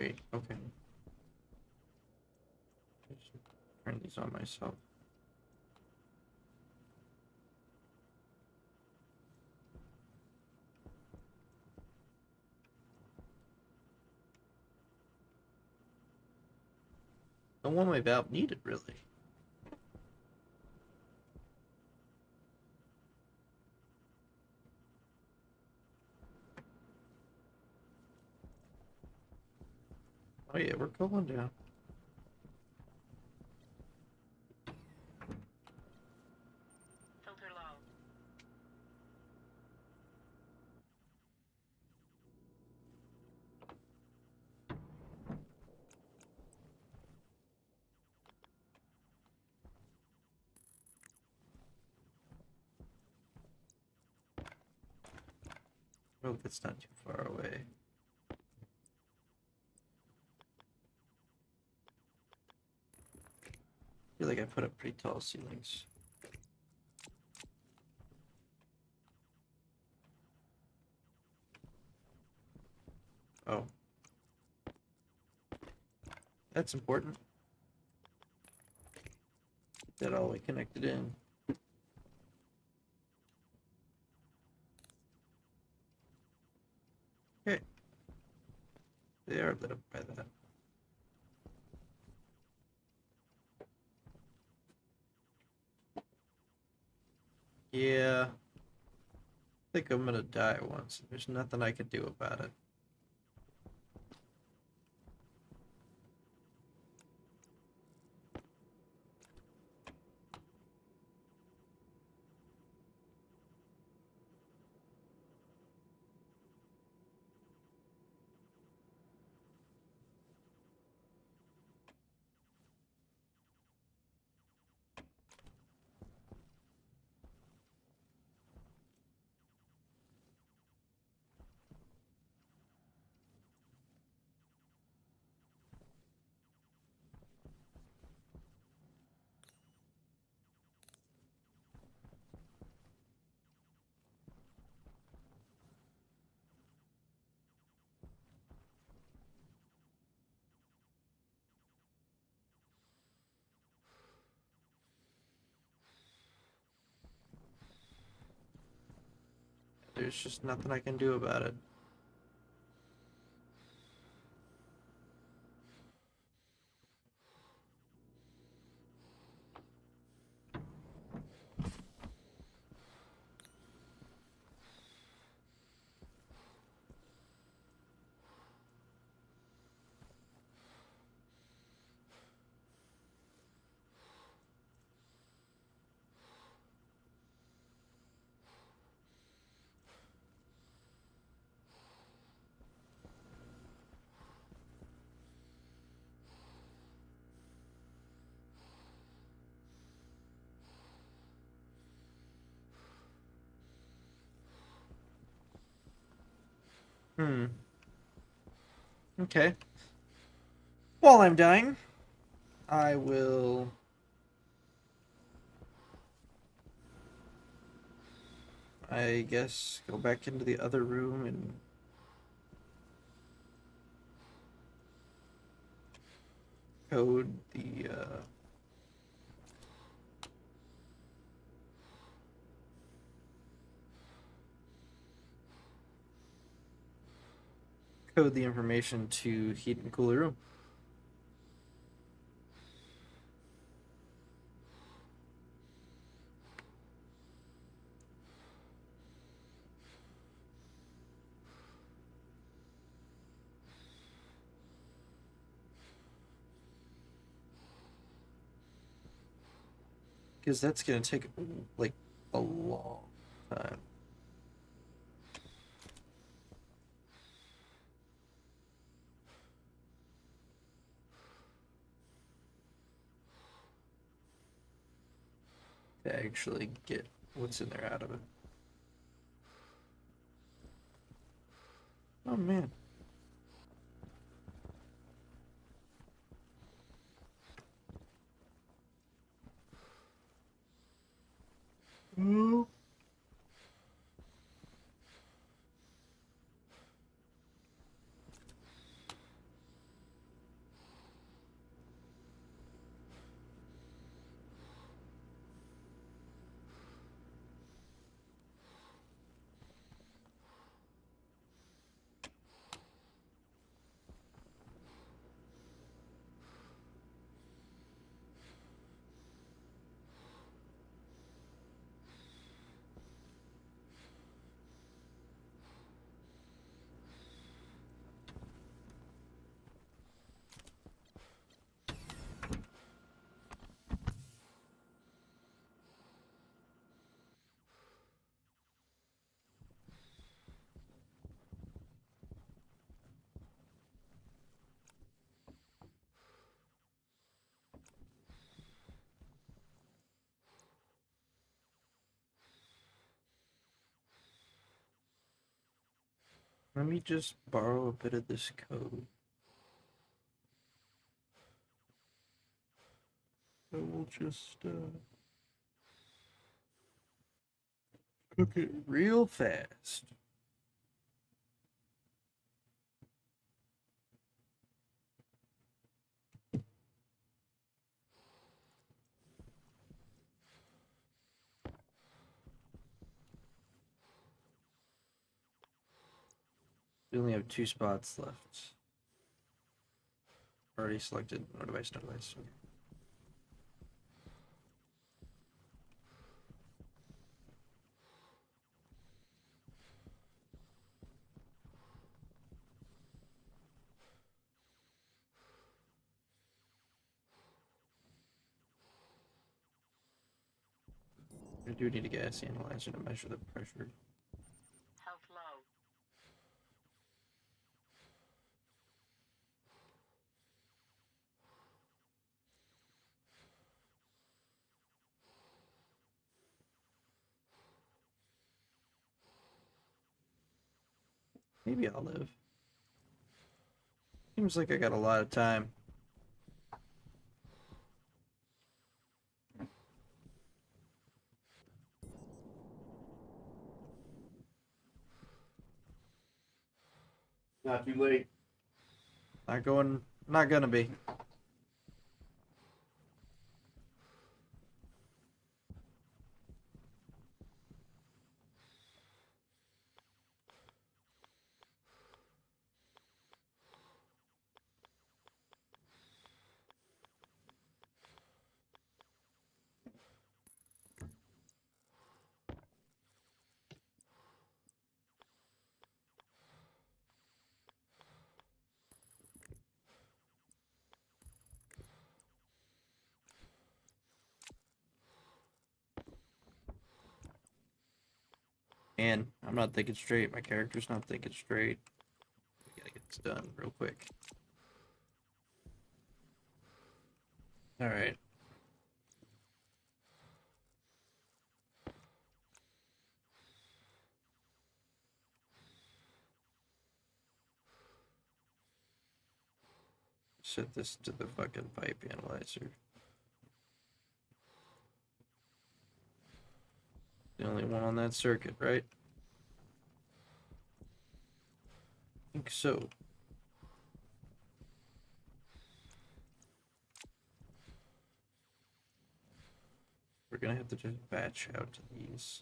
S1: Great, okay. Just turn these on myself. Don't want my valve needed, really. Oh yeah, we're going down.
S2: Filter low.
S1: Oh, that's not too far away. I feel like I put up pretty tall ceilings. Oh. That's important. That all the way connected in. Okay. They are lit up by that. Yeah. I think I'm gonna die once. There's nothing I can do about it. There's just nothing I can do about it. Hmm. Okay. While I'm dying, I will I guess go back into the other room and code the information to heat and cool the room. Because that's gonna take like a long time. To actually get what's in there out of it. Oh man. Oh. Let me just borrow a bit of this code. I will just cook it real fast. We only have 2 spots left. Already selected. No device, no device. Okay. I do need a gas analyzer to measure the pressure.
S2: Health low.
S1: Maybe I'll live. Seems like I got a lot of time.
S3: Not too late.
S1: Not gonna be. And I'm not thinking straight. My character's not thinking straight. We gotta get this done real quick. Alright. Set this to the fucking pipe analyzer. The only one on that circuit, right? I think so. We're gonna have to just batch out to these.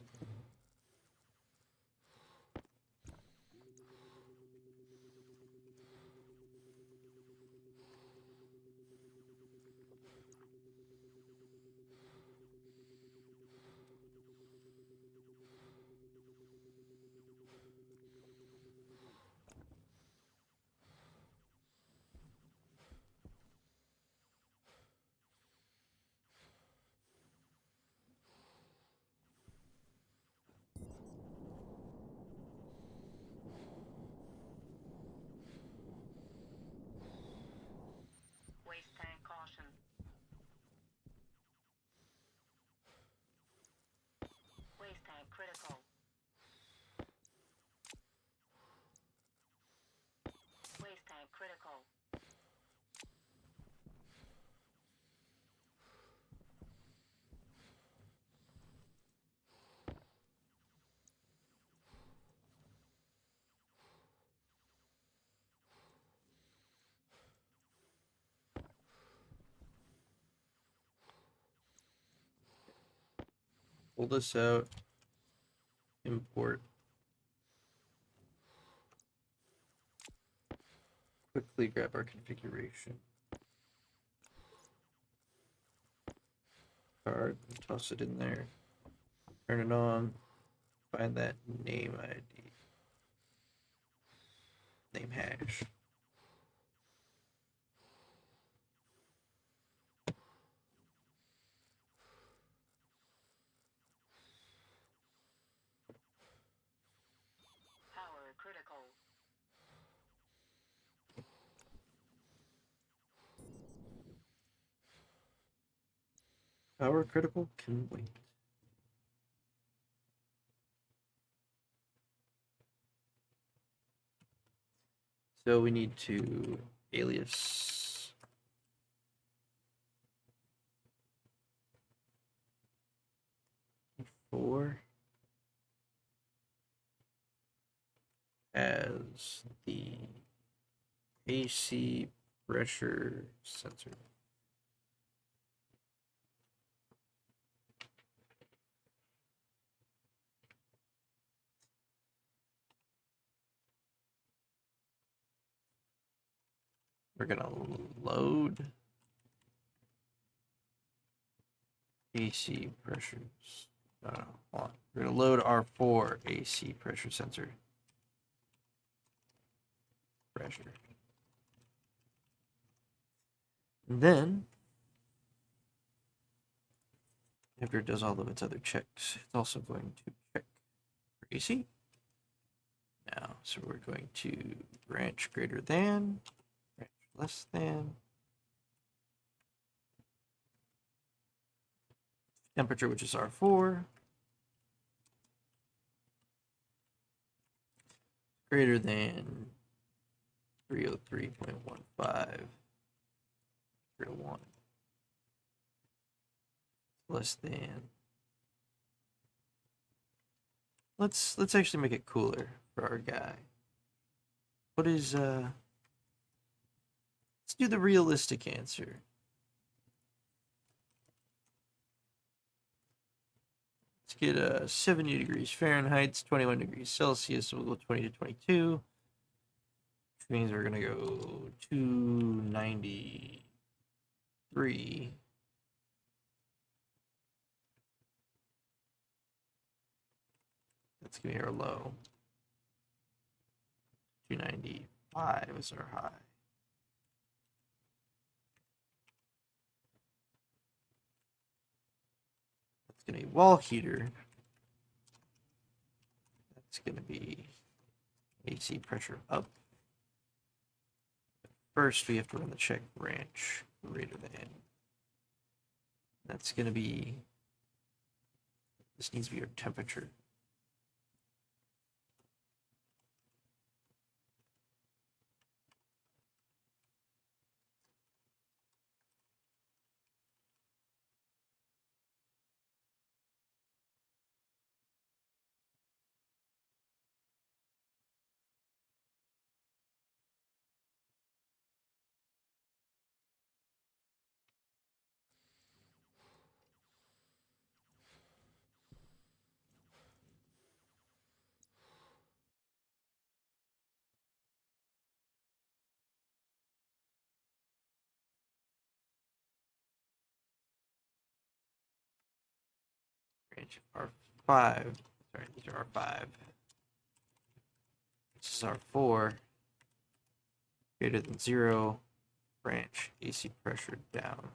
S2: Waste tank caution. Waste tank critical. Waste tank critical.
S1: Pull this out. Import. Quickly grab our configuration card, toss it in there, turn it on, find that name ID, name hash.
S2: Power critical.
S1: Power critical can wait. So we need to alias four as the AC pressure sensor. We're gonna load AC pressures. Hold on. We're gonna load R4 AC pressure sensor. Pressure. And then, after it does all of its other checks, it's also going to check for AC. Now, so we're going to branch greater than, branch less than, temperature, which is R4, greater than 303.15, 301, less than. Let's actually make it cooler for our guy. What is let's do the realistic answer. Let's get 70 degrees Fahrenheit, 21 degrees Celsius. So we'll go 20 to 22, which means we're gonna go 293. That's gonna be our low. 295 is our high. That's gonna be wall heater. That's gonna be AC pressure up. First, we have to run the check branch greater than. That's gonna be. This needs to be our temperature. Branch R5. Sorry, these are R5. This is R4. Greater than 0. Branch AC pressure down.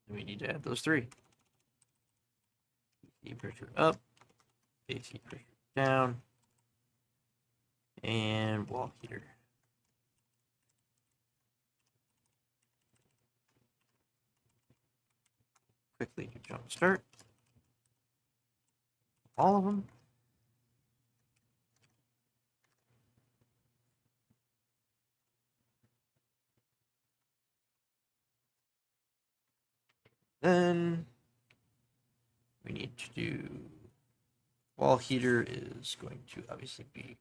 S1: And we need to add those three. AC pressure up. AC pressure down. And wall heater. Quickly jump start. All of them. Then we need to do wall heater is going to obviously be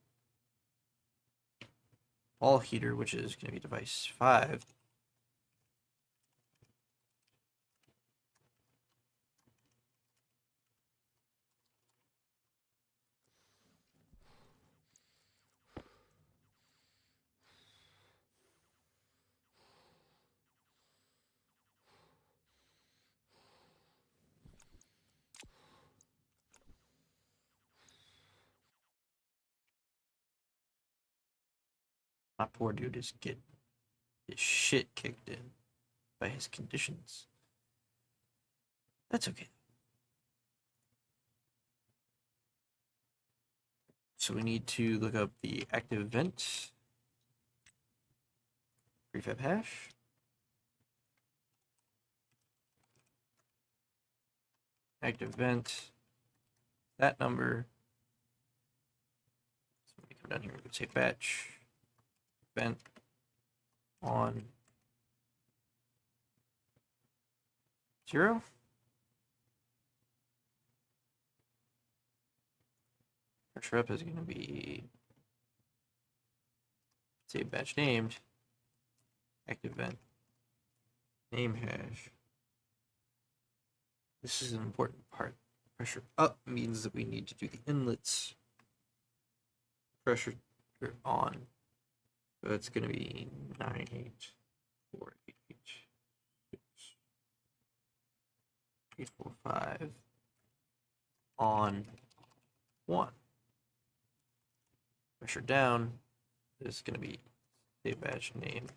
S1: wall heater, which is going to be device 5. My poor dude is getting his shit kicked in by his conditions. That's okay. So we need to look up the active event prefab hash. Active event, that number. So we Come down here, we can say batch, vent, on, 0. Pressure up is going to be, say batch named, active vent, name hash. This is an important part. Pressure up means that we need to do the inlets. Pressure on. So it's going to be 98488 on 1. Pressure down is going to be a batch named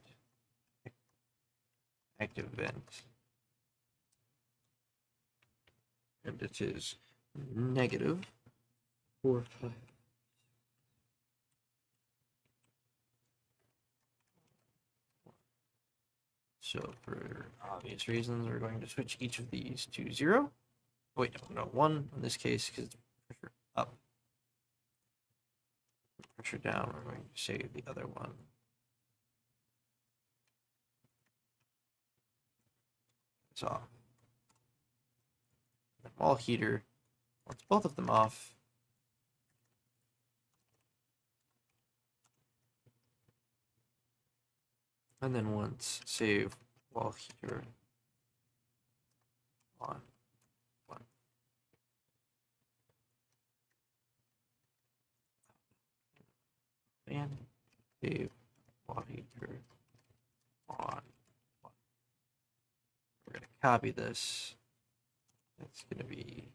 S1: active vent. And it is negative 45. So for obvious reasons, we're going to switch each of these to 0. Wait, no, 1 in this case because it's pressure up. Pressure down, we're going to say the other one. It's off. The wall heater, once both of them off, and then once save wall heater on 1. And save wall heater on 1. We're going to copy this. It's going to be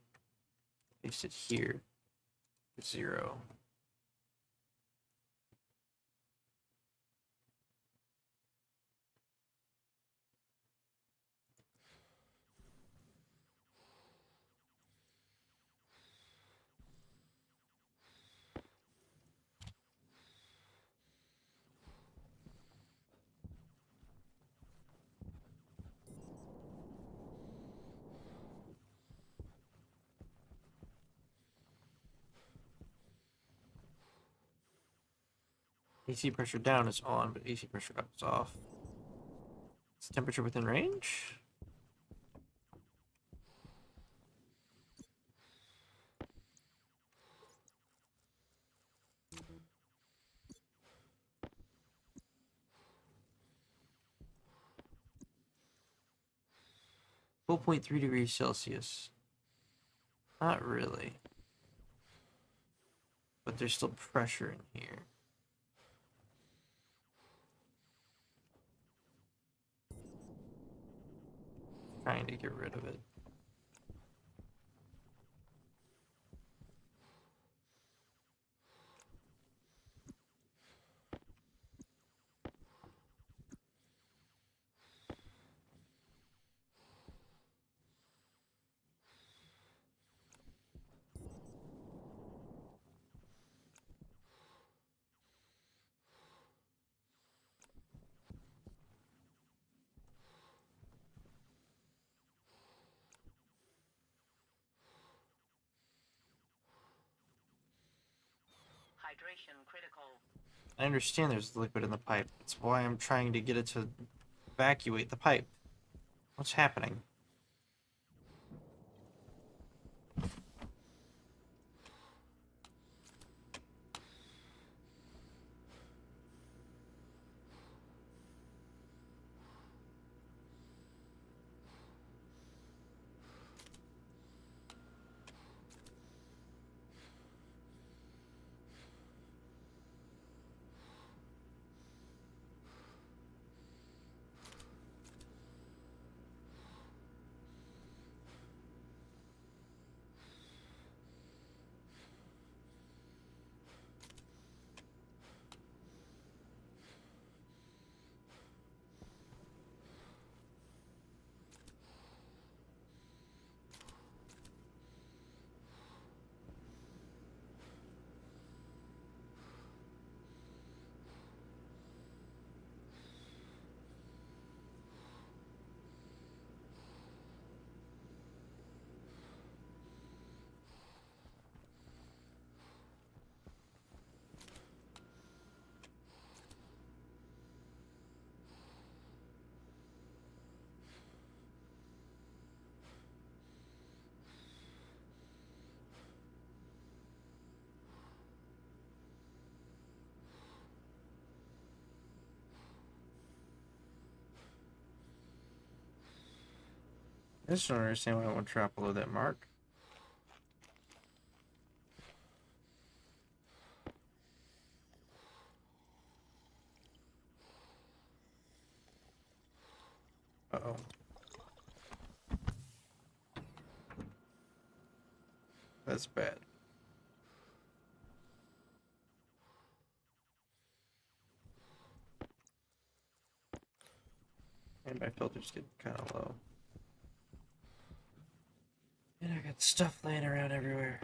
S1: pasted here, 0. AC pressure down is on, but AC pressure up is off. Is temperature within range? Full 0.3 degrees Celsius. Not really. But there's still pressure in here. Trying to get rid of it.
S2: Hydration critical.
S1: I understand there's liquid in the pipe. That's why I'm trying to get it to evacuate the pipe. What's happening? I just don't understand why I won't drop below that mark. Uh-oh. That's bad. And my filter's getting kind of low. And I got stuff laying around everywhere.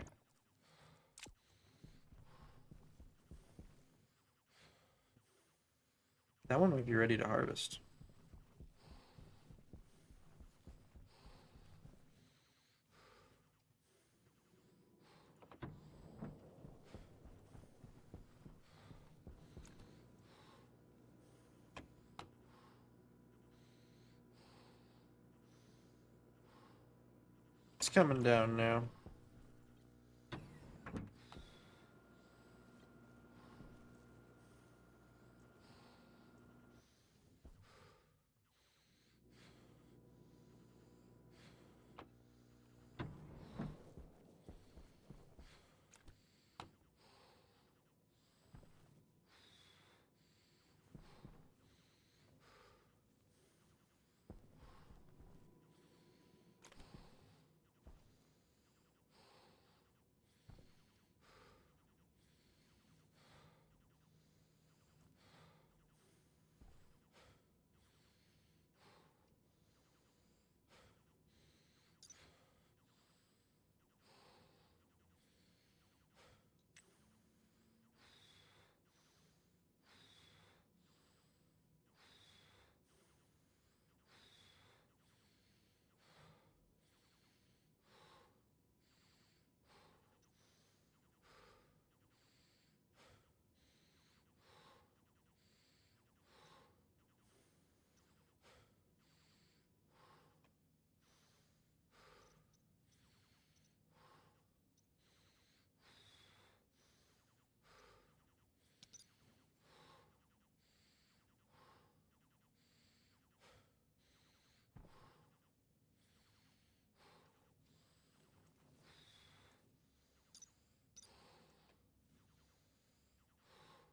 S1: That one might be ready to harvest. It's coming down now.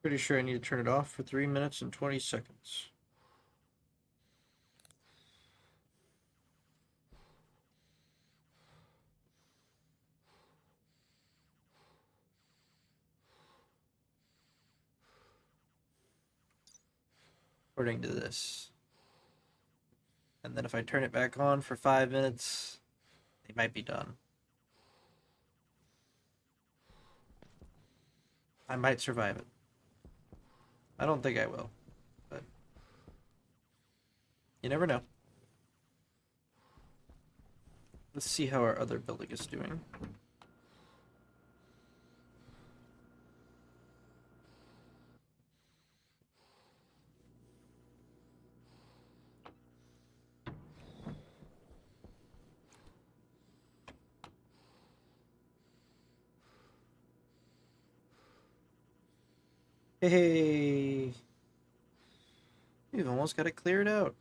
S1: Pretty sure I need to turn it off for 3 minutes and 20 seconds. According to this. And then if I turn it back on for 5 minutes, they might be done. I might survive it. I don't think I will, but you never know. Let's see how our other building is doing. Hey, we've almost got it cleared out.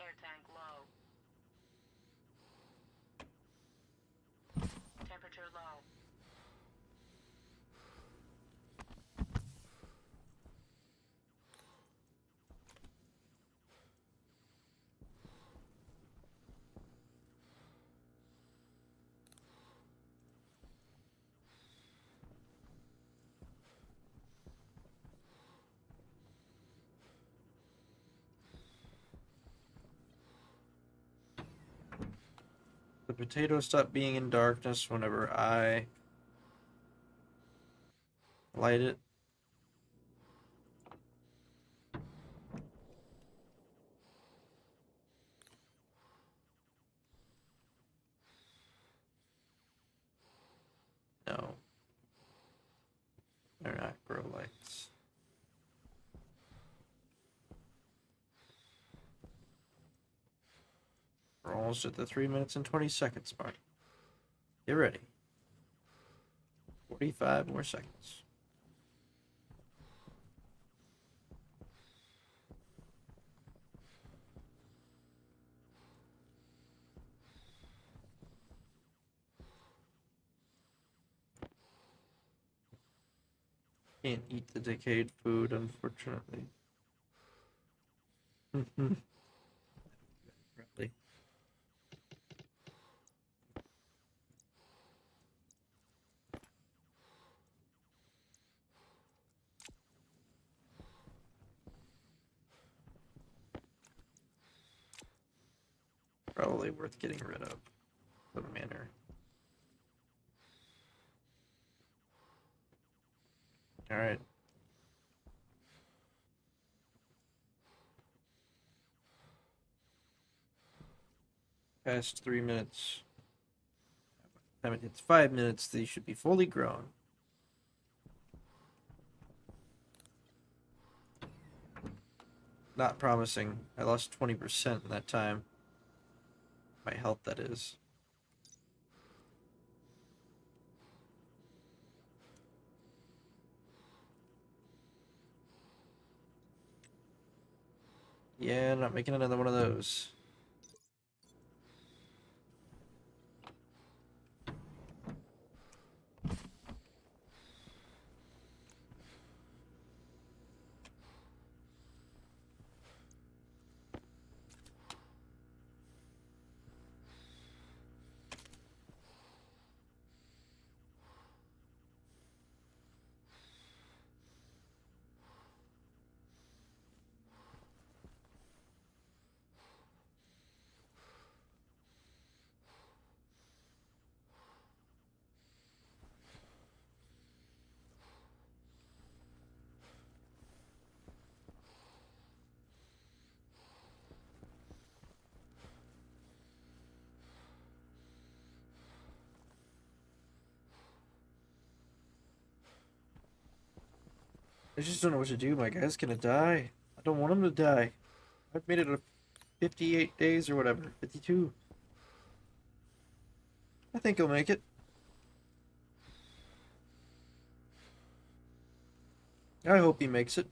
S2: Air tank low. Temperature low.
S1: The potatoes stop being in darkness whenever I light it. almost at the 3 minutes and 20 seconds mark. Get ready. 45 more seconds. Can't eat the decayed food, unfortunately. Probably. Probably worth getting rid of the manor. Alright. Past 3 minutes. By the time it hits 5 minutes, these should be fully grown. Not promising. I lost 20% in that time. My health, that is. Yeah, not making another one of those. I just don't know what to do. My guy's gonna die. I don't want him to die. I've made it a 58 days or whatever. 52. I think he'll make it. I hope he makes it.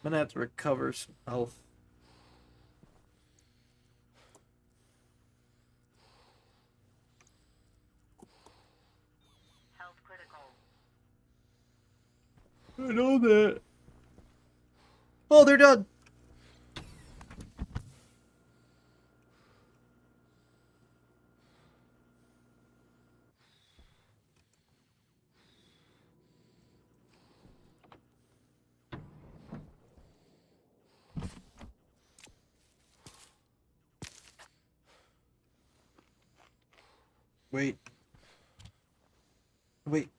S1: I'm gonna have to recover some health.
S2: Health critical.
S1: I know that. Oh, they're done. Wait. Wait.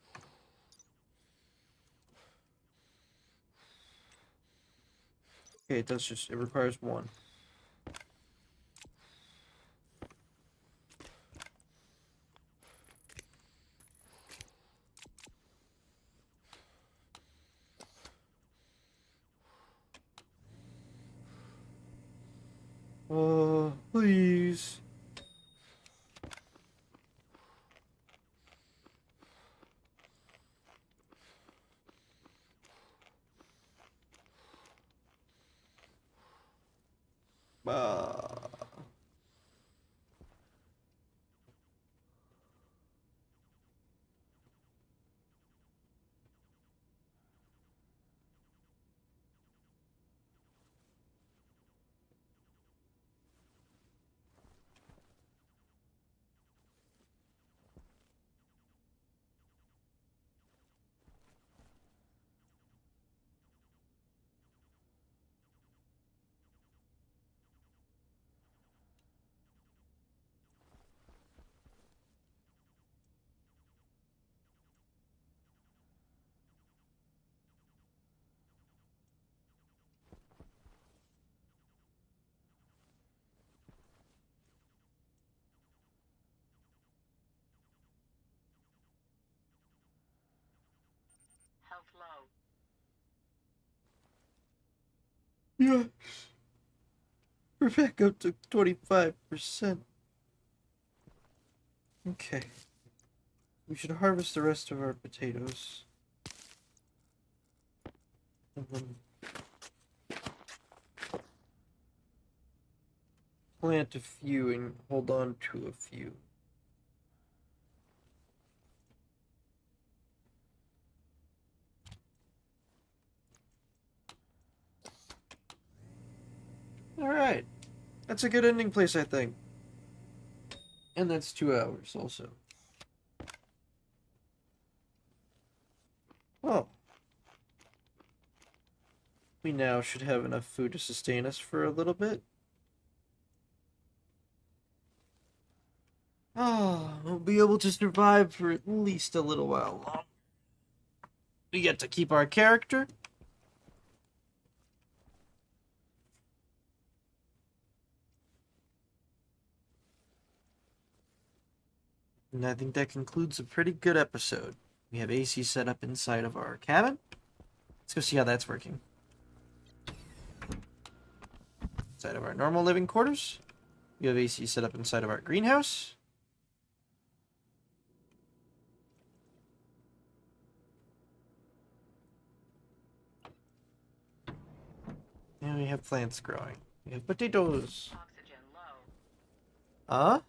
S1: Okay, it does just, it requires one. Please. Uh, Yeah. We're back up to 25%. Okay. We should harvest the rest of our potatoes. And then plant a few and hold on to a few. Alright. That's a good ending place, I think. And that's 2 hours also. Well, we now should have enough food to sustain us for a little bit. Oh, we'll be able to survive for at least a little while longer. We get to keep our character. And I think that concludes a pretty good episode. We have AC set up inside of our cabin. Let's go see how that's working. Inside of our normal living quarters. We have AC set up inside of our greenhouse. And we have plants growing. We have potatoes.
S2: Oxygen low.
S1: Huh?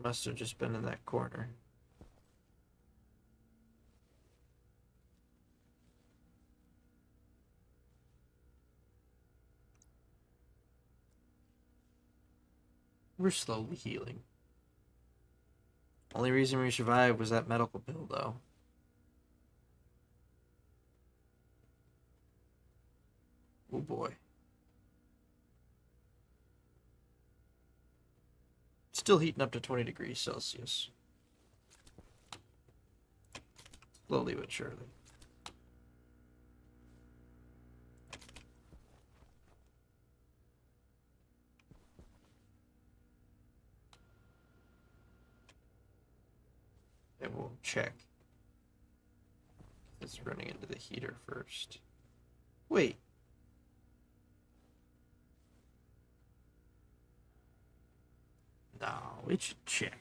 S1: Must have just been in that corner. We're slowly healing. Only reason we survived was that medical bill, though. Oh boy. Still heating up to 20 degrees Celsius. Slowly but surely. And we'll check. It's running into the heater first. Wait. No, it should check.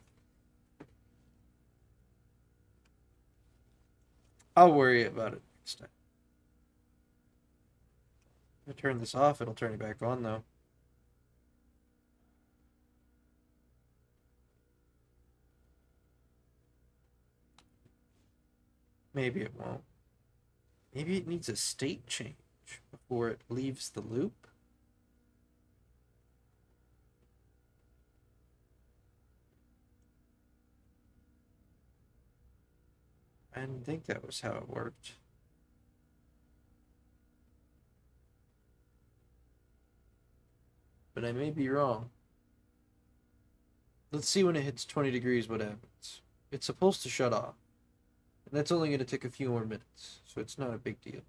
S1: I'll worry about it next time. If I turn this off, it'll turn it back on, though. Maybe it won't. Maybe it needs a state change before it leaves the loop. I didn't think that was how it worked. But I may be wrong. Let's see when it hits 20 degrees what happens. It's supposed to shut off. And that's only going to take a few more minutes, so it's not a big deal.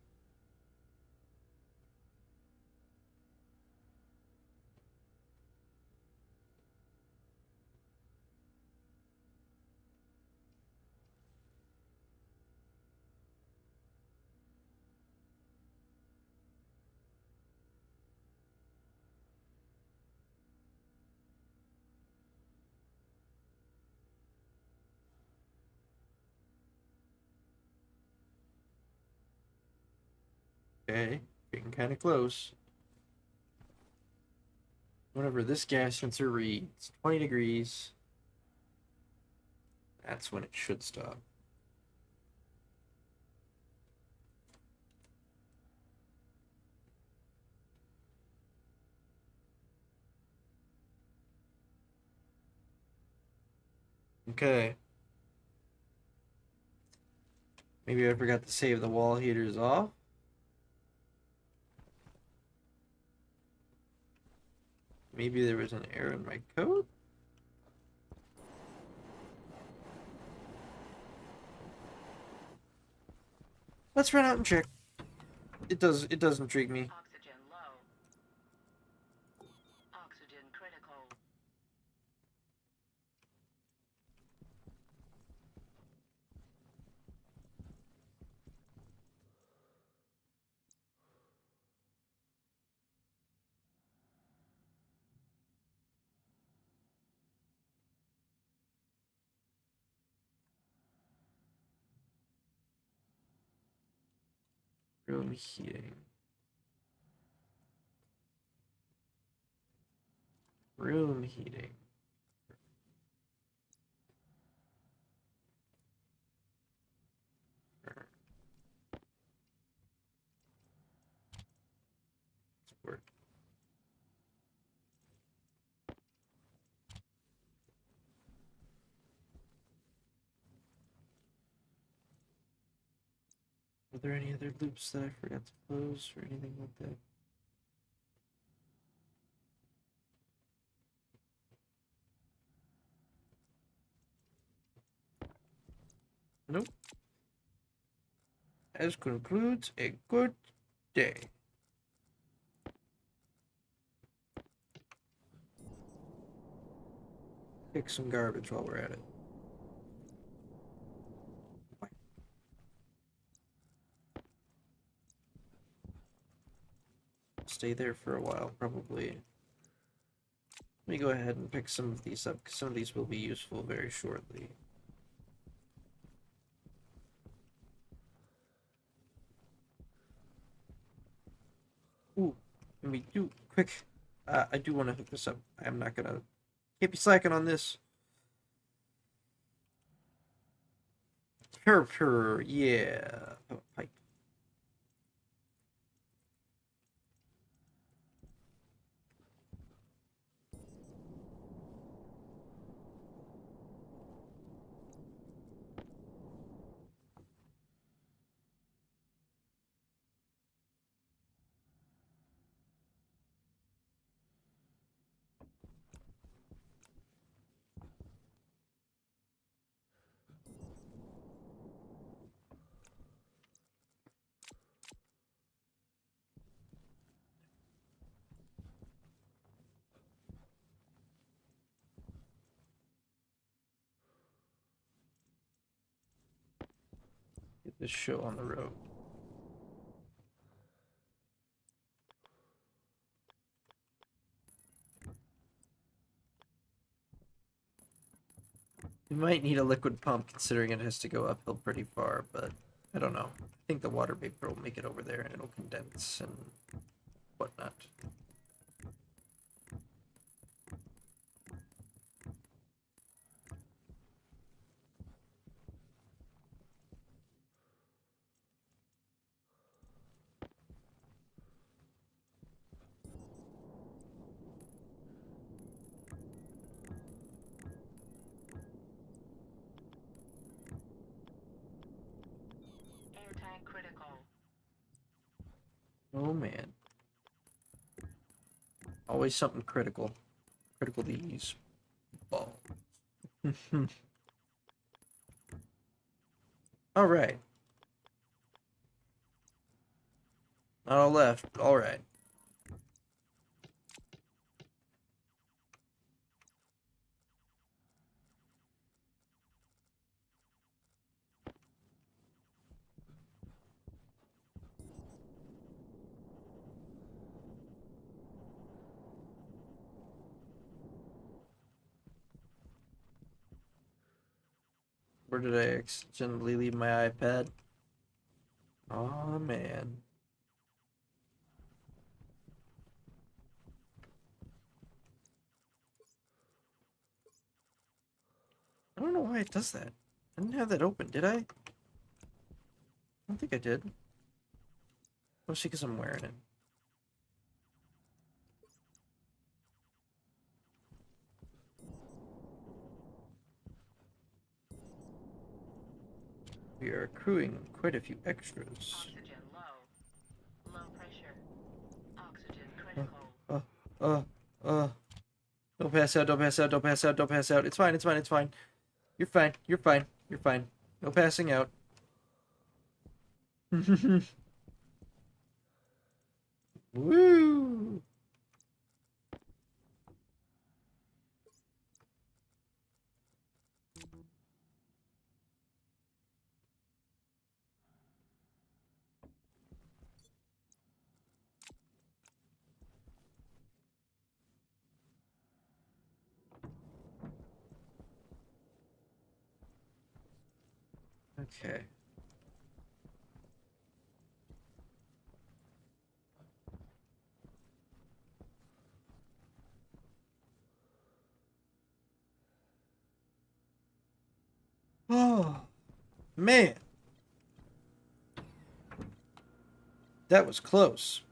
S1: Okay, getting kind of close. Whenever this gas sensor reads 20 degrees, that's when it should stop. Okay. Maybe I forgot to save the wall heaters off. Maybe there was an error in my code. Let's run out and check. It does intrigue me.
S2: Oxygen low. Oxygen critical.
S1: Room heating. Room heating. Support. Are there any other loops that I forgot to close or anything like that? Nope. As concludes a good day. Pick some garbage while we're at it. Stay there for a while, probably. Let me go ahead and pick some of these up, because some of these will be useful very shortly. Ooh, let me do quick. I do want to hook this up. I'm not gonna. Can't be slacking on this. Purr, yeah. Oh, pipe. Get this show on the road. We might need a liquid pump considering it has to go uphill pretty far, but I don't know. I think the water vapor will make it over there and it'll condense and whatnot.
S2: Air tank critical.
S1: Oh man. Always something critical. Critical to use. Ball. Alright. Not all left. Alright. Where did I accidentally leave my iPad? Oh man. I don't know why it does that. I didn't have that open, did I? I don't think I did. Mostly because I'm wearing it. We are accruing quite a few extras.
S2: Oxygen low. Low pressure. Oxygen critical.
S1: Uh. Don't pass out, don't pass out, don't pass out, don't pass out. It's fine, it's fine, it's fine. You're fine, you're fine, you're fine. No passing out. Woo! Okay. Oh, man. That was close.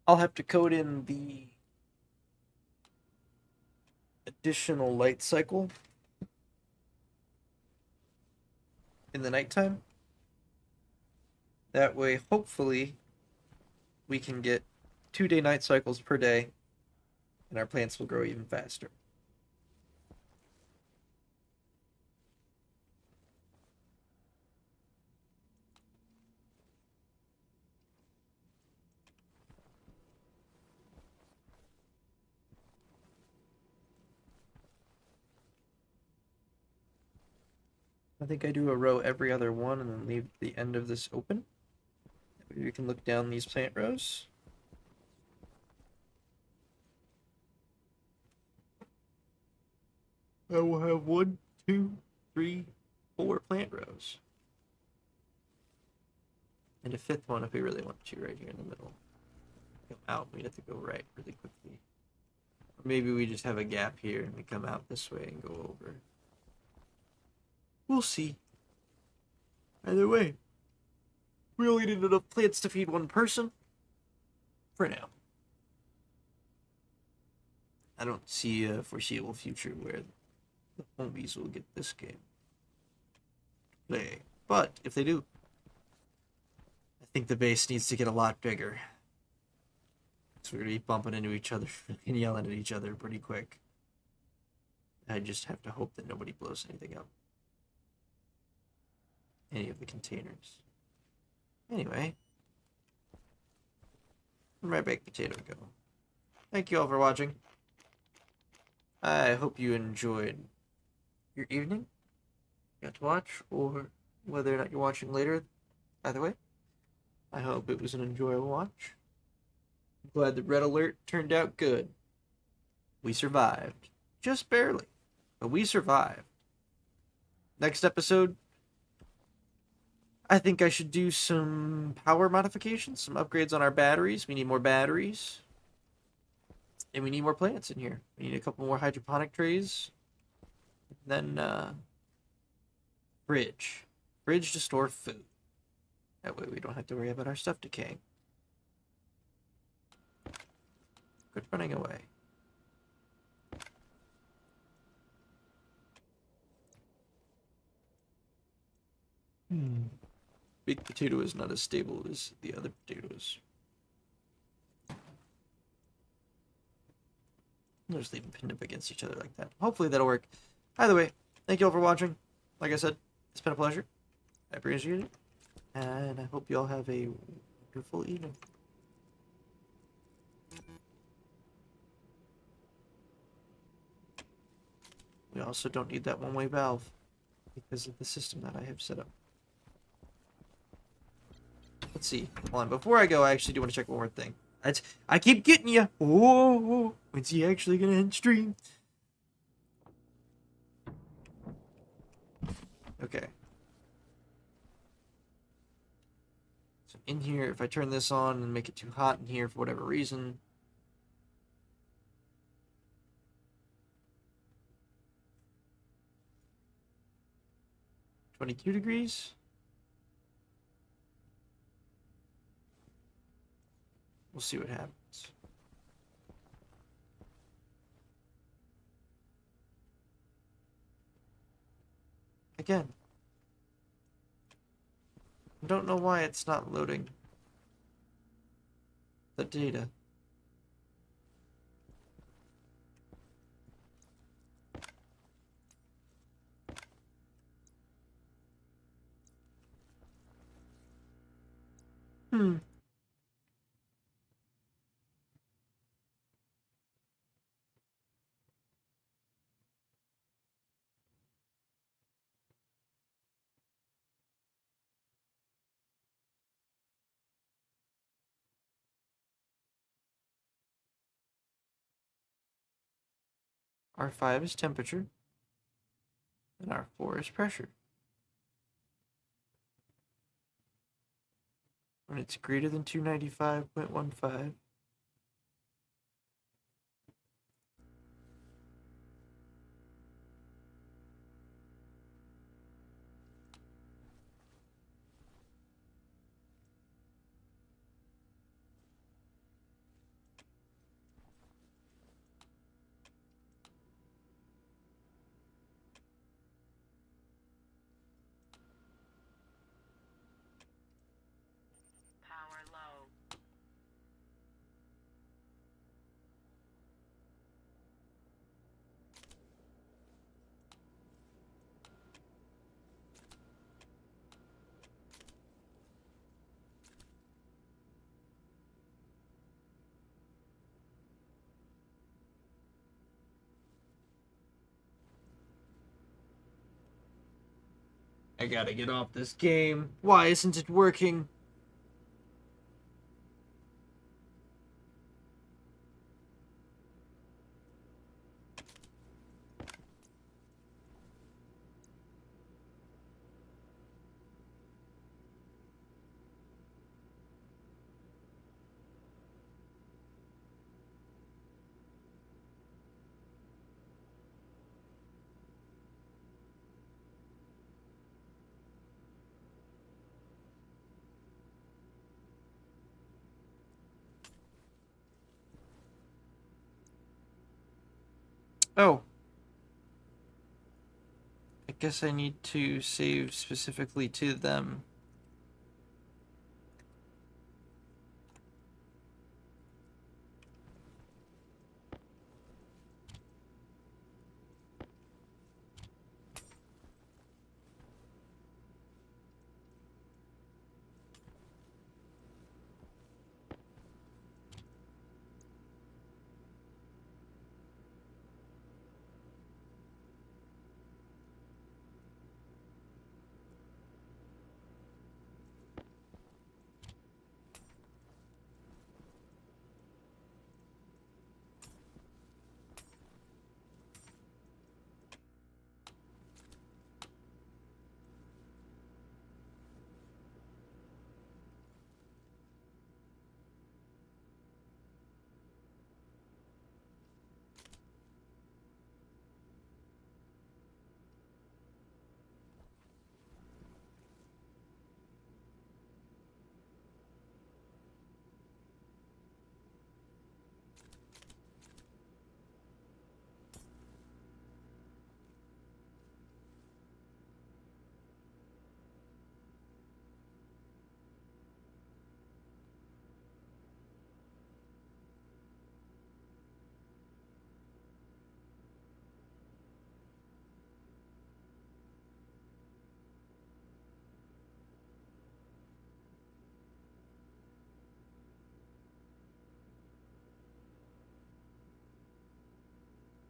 S1: I'll have to code in the additional light cycle in the nighttime. That way, hopefully, we can get 2-day night cycles per day, and our plants will grow even faster. I think I do a row every other one and then leave the end of this open. You can look down these plant rows. I will have 1, 2, 3, 4 plant rows. And a fifth one if we really want to, right here in the middle. Come out, we have to go right really quickly. Or maybe we just have a gap here and we come out this way and go over. We'll see. Either way, we only need enough plants to feed one person. For now. I don't see a foreseeable future where the homies will get this game to play. But if they do, I think the base needs to get a lot bigger. So we're gonna be bumping into each other and yelling at each other pretty quick. I just have to hope that nobody blows anything up. Any of the containers. Anyway, where'd my baked potato go? Thank you all for watching. I hope you enjoyed your evening. Got to watch, or whether or not you're watching later. Either way, I hope it was an enjoyable watch. I'm glad the red alert turned out good. We survived. Just barely, but we survived. Next episode, I think I should do some power modifications, some upgrades on our batteries. We need more batteries. And we need more plants in here. We need a couple more hydroponic trays. Then, fridge. Fridge to store food. That way we don't have to worry about our stuff decaying. Quit running away. Big potato is not as stable as the other potatoes. I'll just leave them pinned up against each other like that. Hopefully that'll work. Either way, thank you all for watching. Like I said, it's been a pleasure. I appreciate it. And I hope you all have a wonderful evening. We also don't need that one-way valve because of the system that I have set up. Let's see. Hold on. Before I go, I actually do want to check one more thing. I keep getting you. Oh, when's he actually gonna end stream? Okay. So in here, if I turn this on and make it too hot in here for whatever reason, 22 degrees. We'll see what happens. Again, I don't know why it's not loading the data. Hmm. R5 is temperature, and R4 is pressure. When it's greater than 295.15,
S2: Power low.
S1: I gotta get off this game. Why isn't it working? Oh. I guess I need to save specifically to them.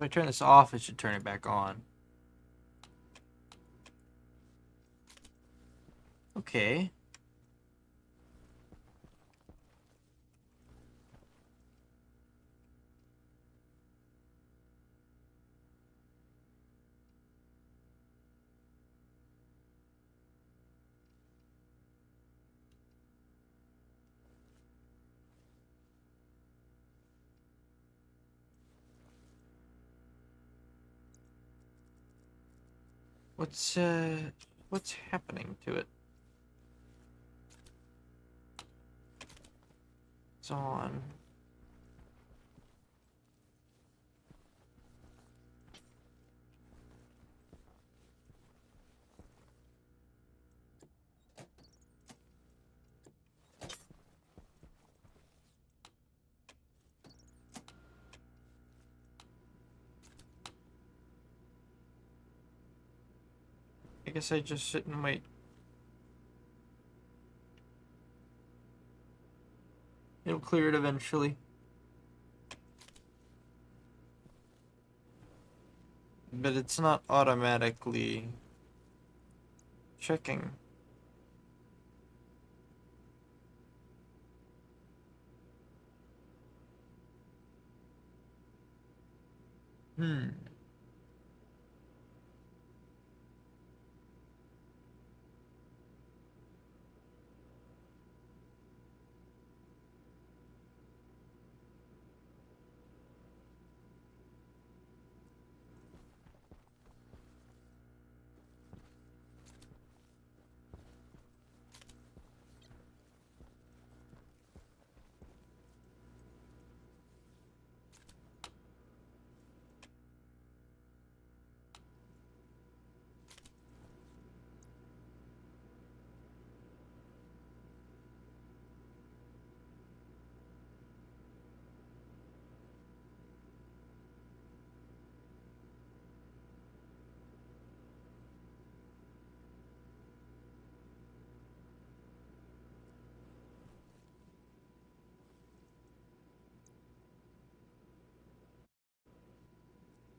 S1: If I turn this off, it should turn it back on. Okay. What's happening to it? It's on. guess I just sit and wait. It'll clear it eventually. But it's not automatically checking.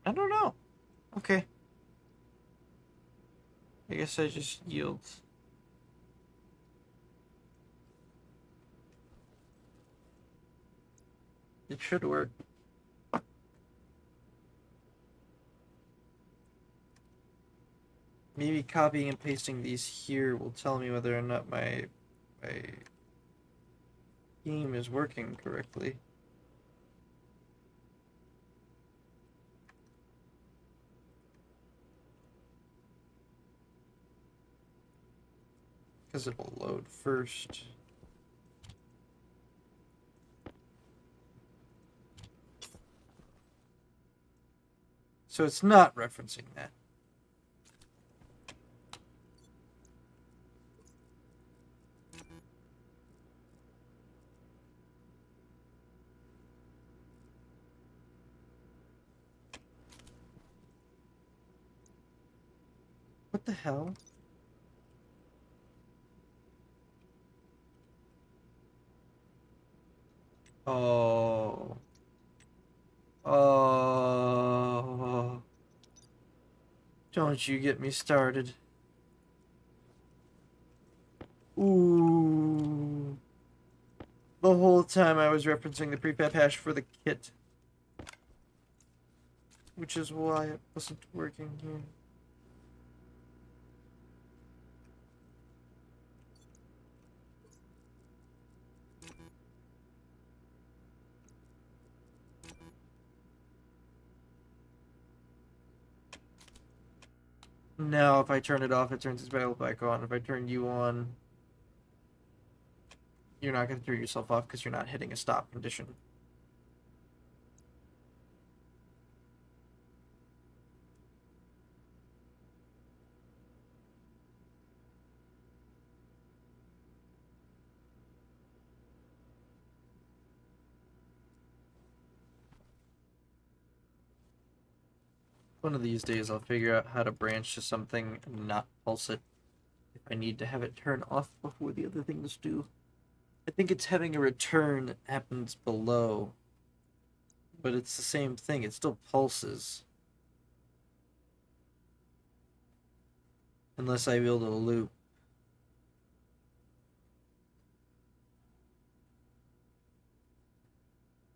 S1: I don't know. Okay. I guess I just yield. It should work. Maybe copying and pasting these here will tell me whether or not my scheme is working correctly. Because it will load first. So it's not referencing that. What the hell? Oh. Oh. Don't you get me started. Ooh. The whole time I was referencing the prefab hash for the kit. Which is why it wasn't working here. Now, if I turn it off, it turns its battle back on. If I turn you on, you're not going to throw yourself off because you're not hitting a stop condition. One of these days, I'll figure out how to branch to something and not pulse it if I need to have it turn off before the other things do. I think it's having a return that happens below, but it's the same thing. It still pulses. Unless I build a loop.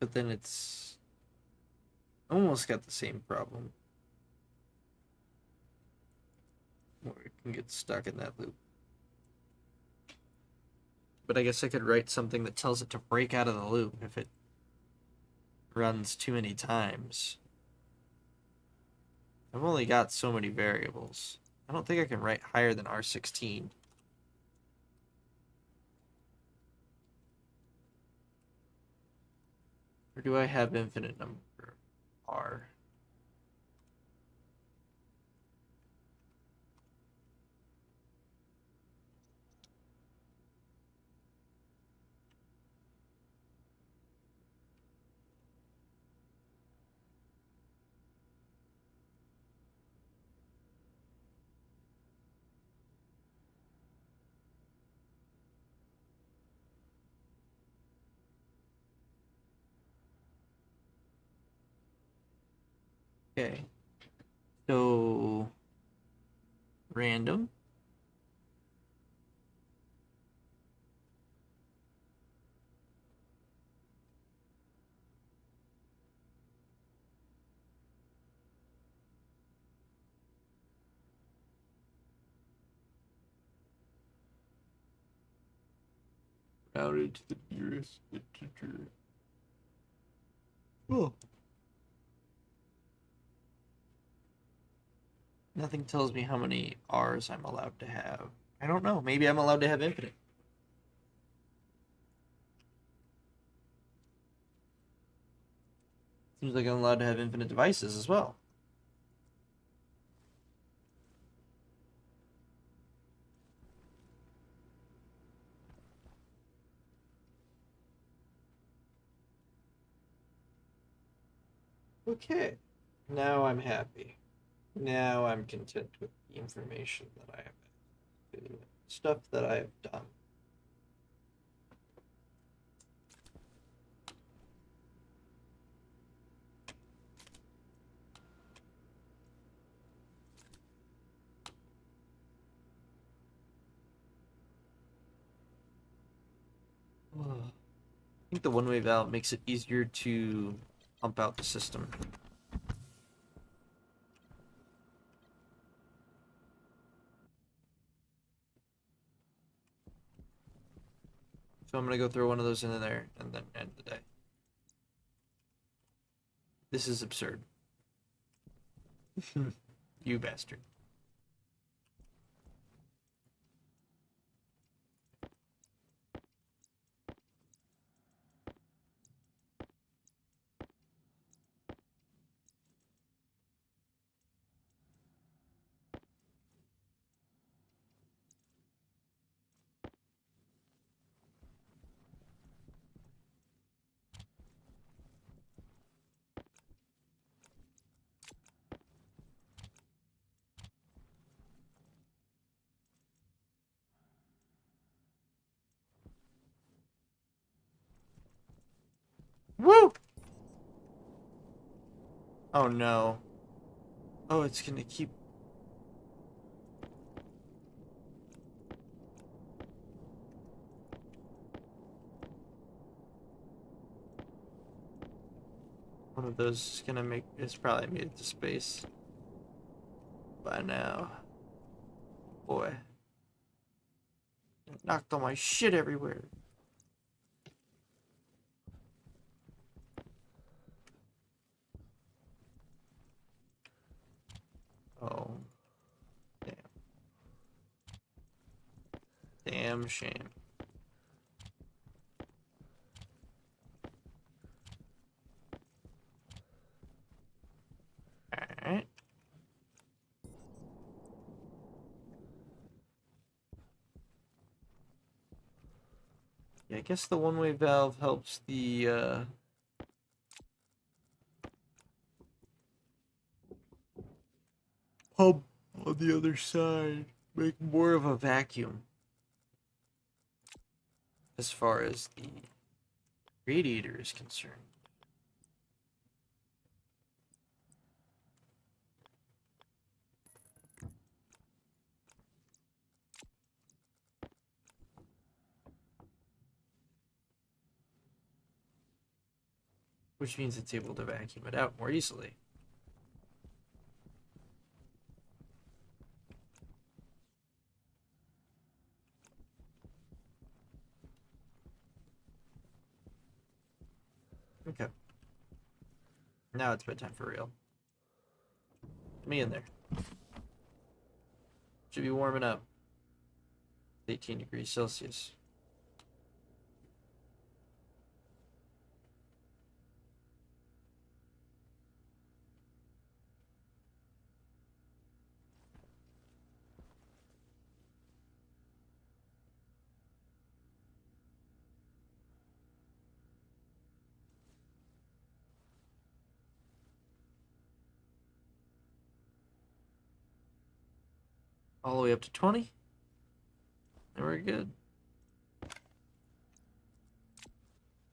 S1: But then it's almost got the same problem. Where it can get stuck in that loop. But I guess I could write something that tells it to break out of the loop if it runs too many times. I've only got so many variables. I don't think I can write higher than R16. Or do I have infinite number R? Okay. So random. Routed to the nearest integer. Oh. Nothing tells me how many R's I'm allowed to have. I don't know. Maybe I'm allowed to have infinite. Seems like I'm allowed to have infinite devices as well. Okay. Now I'm happy. Now I'm content with the information that I have. Stuff that I have done. I think the one-way valve makes it easier to pump out the system. So I'm gonna go throw one of those in there and then end the day. This is absurd. You bastard. Woo! Oh no. Oh, it's gonna keep. One of those is gonna make. It's probably made it to space by now. Boy. It knocked all my shit everywhere. Oh. Damn. Damn shame. Alright. Yeah, I guess the one-way valve helps the pump on the other side make more of a vacuum as far as the radiator is concerned. Which means it's able to vacuum it out more easily. Okay. Now it's bedtime for real. Get me in there. Should be warming up. 18 degrees Celsius. All the way up to 20. And we're good.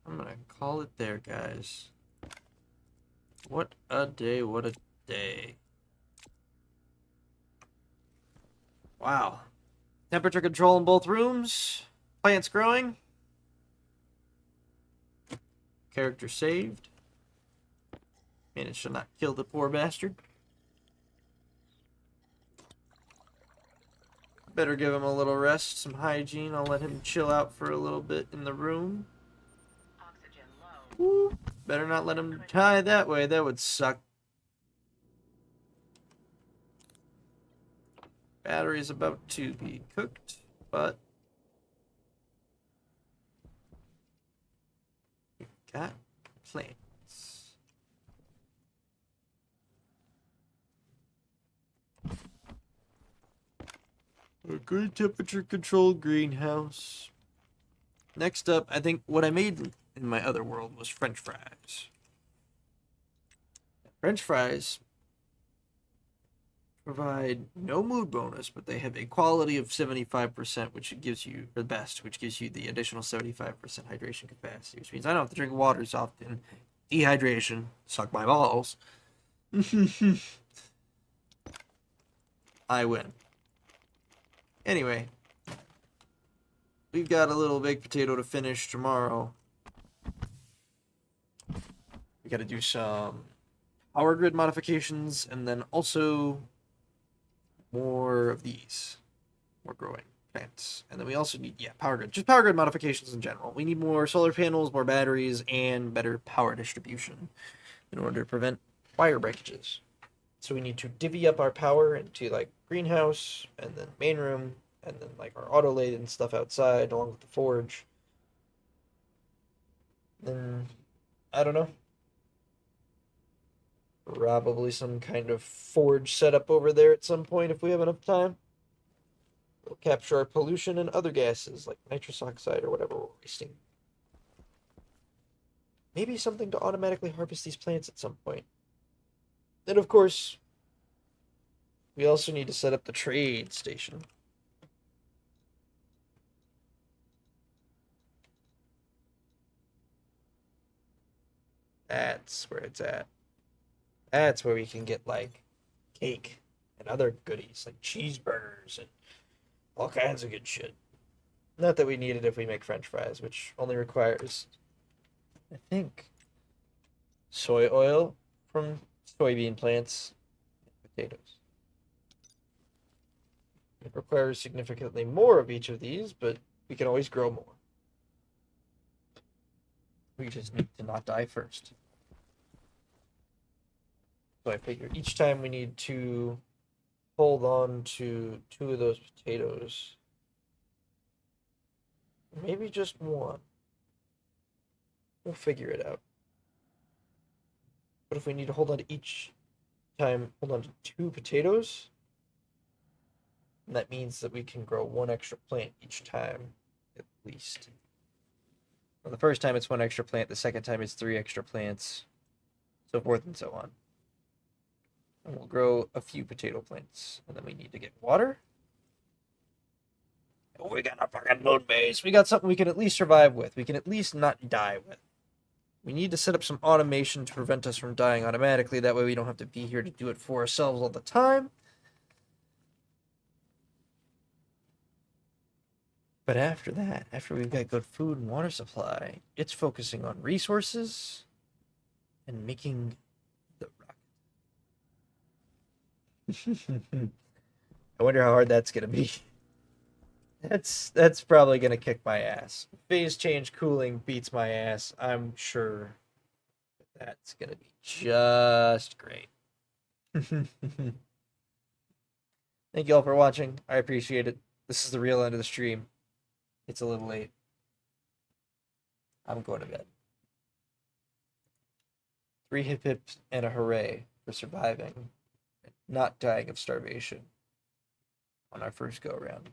S1: I'm gonna call it there, guys. What a day, what a day. Wow. Temperature control in both rooms. Plants growing. Character saved. Managed to not kill the poor bastard. Better give him a little rest, some hygiene. I'll let him chill out for a little bit in the room.
S2: Oxygen low.
S1: Woo. Better not let him die that way. That would suck. Battery's about to be cooked, but we've got plants. A good temperature controlled greenhouse. Next up, I think what I made in my other world was French fries. French fries provide no mood bonus, but they have a quality of 75%, which gives you the best, which gives you the additional 75% hydration capacity, which means I don't have to drink water as often. Dehydration, suck my balls. I win. Anyway, we've got a little baked potato to finish tomorrow. We got to do some power grid modifications, and then also more of these, more growing plants. And then we also need, power grid, just power grid modifications in general. We need more solar panels, more batteries, and better power distribution in order to prevent wire breakages. So we need to divvy up our power into like greenhouse, and then main room, and then like our auto lathe and stuff outside, along with the forge. Then, I don't know. Probably some kind of forge setup over there at some point if we have enough time. We'll capture our pollution and other gases like nitrous oxide or whatever we're wasting. Maybe something to automatically harvest these plants at some point. Then, of course, we also need to set up the trade station. That's where it's at. That's where we can get, like, cake and other goodies, like cheeseburgers and all kinds of good shit. Not that we need it if we make French fries, which only requires, I think, soy oil from soybean plants and potatoes. It requires significantly more of each of these, but we can always grow more. We just need to not die first. So I figure each time we need to hold on to 2 of those potatoes. Maybe just 1. We'll figure it out. But if we need to hold on to each time, hold on to 2 potatoes, that means that we can grow 1 extra plant each time, at least. Well, the first time it's 1 extra plant, the second time it's 3 extra plants, so forth and so on. And we'll grow a few potato plants. And then we need to get water. Oh, we got a fucking moon base. We got something we can at least survive with. We can at least not die with. We need to set up some automation to prevent us from dying automatically. That way we don't have to be here to do it for ourselves all the time. But after that, after we've got good food and water supply, it's focusing on resources and making the rocket. I wonder how hard that's gonna be. That's probably gonna kick my ass. Phase change cooling beats my ass. I'm sure that's gonna be just great. Thank you all for watching. I appreciate it. This is the real end of the stream. It's a little late. I'm going to bed. 3 hip hips and a hooray for surviving and not dying of starvation on our first go around.